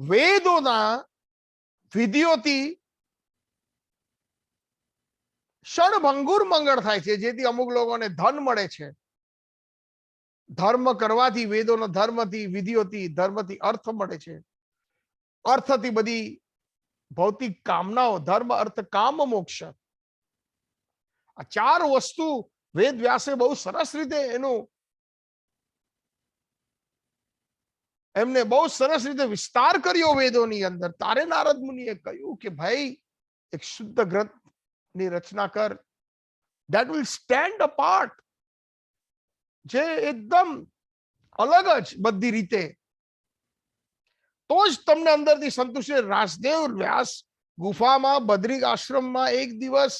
A: વેદોના વિધિઓથી ક્ષણભંગુર મંગળ થાય છે, જેથી અમુક લોકોને ધન મળે છે. ધર્મ કરવાથી, વેદોનો ધર્મથી, વિધિઓથી, ધર્મથી અર્થ મળે છે. અર્થથી બધી ભૌતિક કામનાઓ, ધર્મ અર્થ કામ મોક્ષ, આ ચાર વસ્તુ વેદ વ્યાસે બહુ સરસ રીતે એમને બહુ સરસ રીતે વિસ્તાર કર્યો વેદોની અંદર. તારે નારદ મુનિએ કહ્યું કે ભાઈ એક શુદ્ધ ગ્રંથની રચના કર, that will stand apart, જે એકદમ અલગ જ બધી રીતે, તો જ તમને અંદરથી સંતુષ્ટિ. રાસદેવ વ્યાસ ગુફામાં બદ્રિક આશ્રમમાં એક દિવસ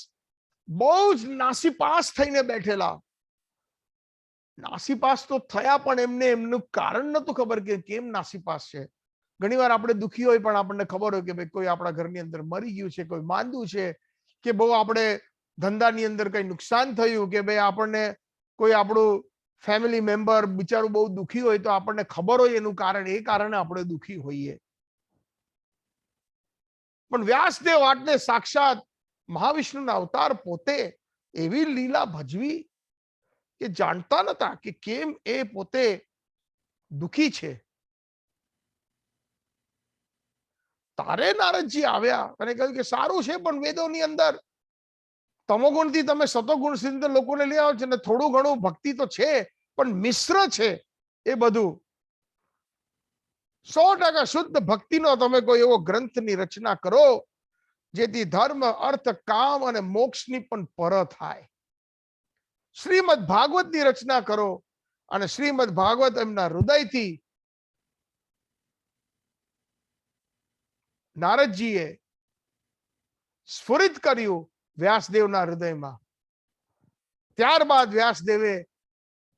A: બહુ જ નાસીપાસ થઈને બેઠેલા. નાસીપાસ તો થયા, પણ એમને એમનું કારણ નતું ખબર કે કેમ નાસીપાસ છે. ઘણીવાર આપણે દુખી હોય પણ આપણને ખબર હોય કે ભાઈ કોઈ આપણા ઘરની અંદર મરી ગયું છે, કોઈ માંદું છે, કે બહુ આપણે ધંધાની અંદર કઈ નુકસાન થયું, કે ભાઈ આપણને કોઈ આપણું ફેમિલી મેમ્બર બિચારું બહુ દુખી હોય, તો આપણને ખબર હોય એનું કારણ, એ કારણે આપણે દુખી હોઈએ. પણ વ્યાસદેવ આટલે સાક્ષાત મહાવિષ્ણુના અવતાર પોતે એવી લીલા ભજવી કે જાણતા નતા કે કેમ એ પોતે દુખી છે. તારે નારદજી આવ્યા અને કહ્યું કે સારું છે, પણ વેદોની અંદર તમોગુણથી તમે સતોગુણ સુધી લોકોને લઈ આવો છો ને, થોડું ઘણું ભક્તિ તો છે પણ મિશ્ર છે. એ બધું 100% શુદ્ધ ભક્તિનો તમે કોઈ એવો ગ્રંથની રચના કરો જેથી ધર્મ, અર્થ, કામ અને મોક્ષની પણ પર થાય. શ્રીમદ ભાગવતની રચના કરો અને શ્રીમદ ભાગવત એમના હૃદયથી નારદજીએ સ્ફુરિત કર્યું વ્યાસદેવના હૃદયમાં. ત્યારબાદ વ્યાસદેવે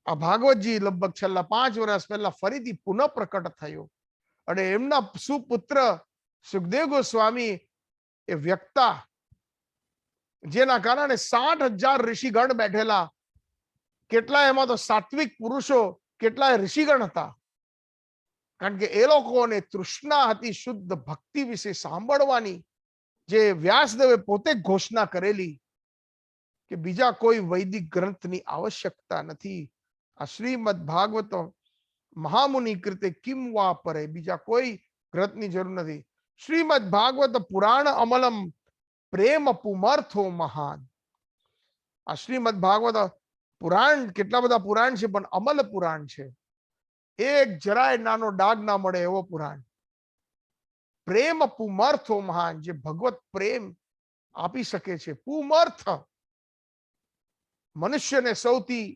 A: આ ભાગવતજી લગભગ છેલ્લા 5 વર્ષ પહેલા ફરીથી પુનઃ પ્રકટ થયો અને એમના સુપુત્ર સુખદેવ ગોસ્વામી એ વ્યક્તા, જેના કારણે 60,000 ઋષિગણ બેઠેલા, કેટલા એમાં તો સાત્વિક પુરુષો, કેટલાય ઋષિગણ હતા. કારણ કે એ લોકોને તૃષ્ણા હતી શુદ્ધ ભક્તિ વિશે સાંભળવાની, જે વ્યાસદેવે પોતે ઘોષણા કરેલી કે બીજા કોઈ વૈદિક ગ્રંથની આવશ્યકતા નથી. આ શ્રીમદ ભાગવત મહામુનિ કૃતે કિમ વા પરે, બીજા કોઈ ગ્રંથની જરૂર નથી. શ્રીમદ ભાગવત પુરાણ અમલમ પ્રેમ પુમર્થો મહાન. આ શ્રીમદ ભાગવત પુરાણ, કેટલા બધા પુરાણ છે પણ અમલ પુરાણ છે. એક જરાય નાનો ડાઘ ના મળે એવો પુરાણ. પ્રેમ પુમર્થો મહાન, જે ભગવત પ્રેમ આપી શકે છે. પુમર્થ, મનુષ્યને સૌથી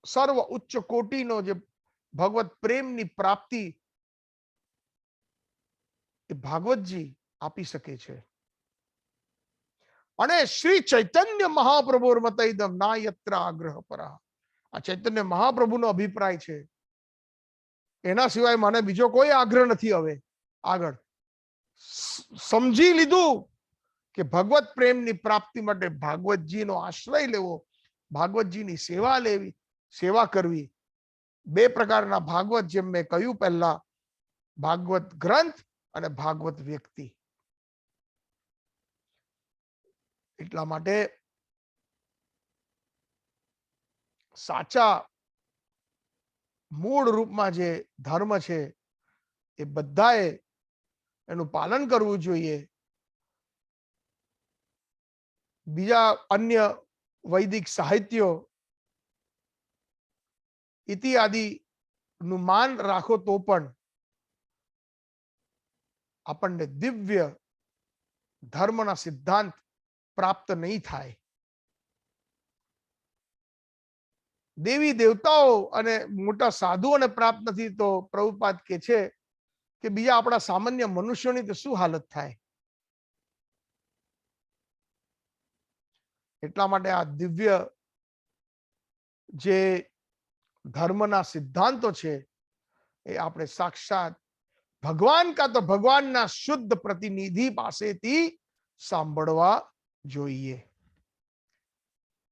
A: સર્વ ઉચ્ચ કોટીનો જે ભગવત પ્રેમની પ્રાપ્તિ એ ભાગવતજી આપી શકે છે. અને શ્રી ચૈતન્ય મહાપ્રભુ મતૈદમ ના યત્ર આગ્રહ પરા, આ ચૈતન્ય મહાપ્રભુનો અભિપ્રાય છે. એના સિવાય મને બીજો કોઈ આગ્રહ નથી. હવે આગળ સમજી લીધું કે ભગવત પ્રેમની પ્રાપ્તિ માટે ભાગવતજીનો આશ્રય લેવો, ભાગવતજીની સેવા લેવી, સેવા કરવી. 2 પ્રકારના ભાગવત, જેમ મેં કહ્યું પહેલા, ભાગવત ગ્રંથ અને ભાગવત વ્યક્તિ. એટલા માટે સાચા મૂળ રૂપમાં જે ધર્મ છે એ બધાએ એનું પાલન કરવું જોઈએ. બીજા અન્ય વૈદિક સાહિત્યો ઇત્યાદિ નું માન રાખો તો પણ આપણને દિવ્ય ધર્મના સિદ્ધાંત પ્રાપ્ત નહીં થાય. દેવી દેવતાઓ અને મોટા સાધુઓને પ્રાપ્ત નથી તો પ્રભુપાદ કે છે કે બીજા આપણા સામાન્ય મનુષ્યોની તો શું હાલત થાય. એટલા માટે આ દિવ્ય જે ધર્મના સિદ્ધાંતો છે એ આપણે સાક્ષાત ભગવાન કાં તો ભગવાનના શુદ્ધ પ્રતિનિધિ પાસેથી સાંભળવા જોઈએ.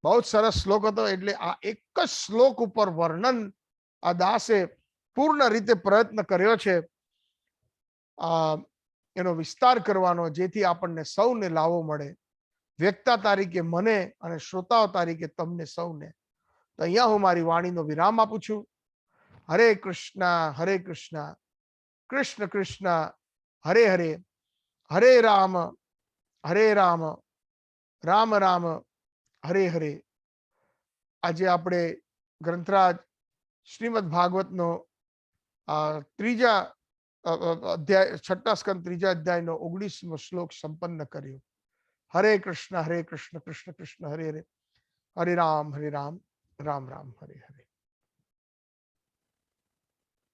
A: બહુ જ સરસ શ્લોક હતો. એટલે આ એક જ શ્લોક ઉપર વર્ણન આ દાસે પૂર્ણ રીતે પ્રયત્ન કર્યો છે એનો વિસ્તાર કરવાનો, જેથી આપણને સૌને લાવો મળે, વ્યક્તા તારીખે મને અને શ્રોતાઓ તારીખે તમને સૌને. તો અહીંયા હું મારી વાણીનો વિરામ આપું છું. હરે કૃષ્ણ કૃષ્ણ કૃષ્ણ હરે હરે, હરે રામ રામ રામ હરે હરે. આજે આપણે ગ્રંથરાજ શ્રીમદ ભાગવતનો ત્રીજા અધ્યાય, છઠ્ઠા સ્કંદ ત્રીજા અધ્યાયનો 19મો શ્લોક સંપન્ન કર્યો. હરે કૃષ્ણ કૃષ્ણ કૃષ્ણ હરે હરે, હરે રામ રામ રામ હરે હરે.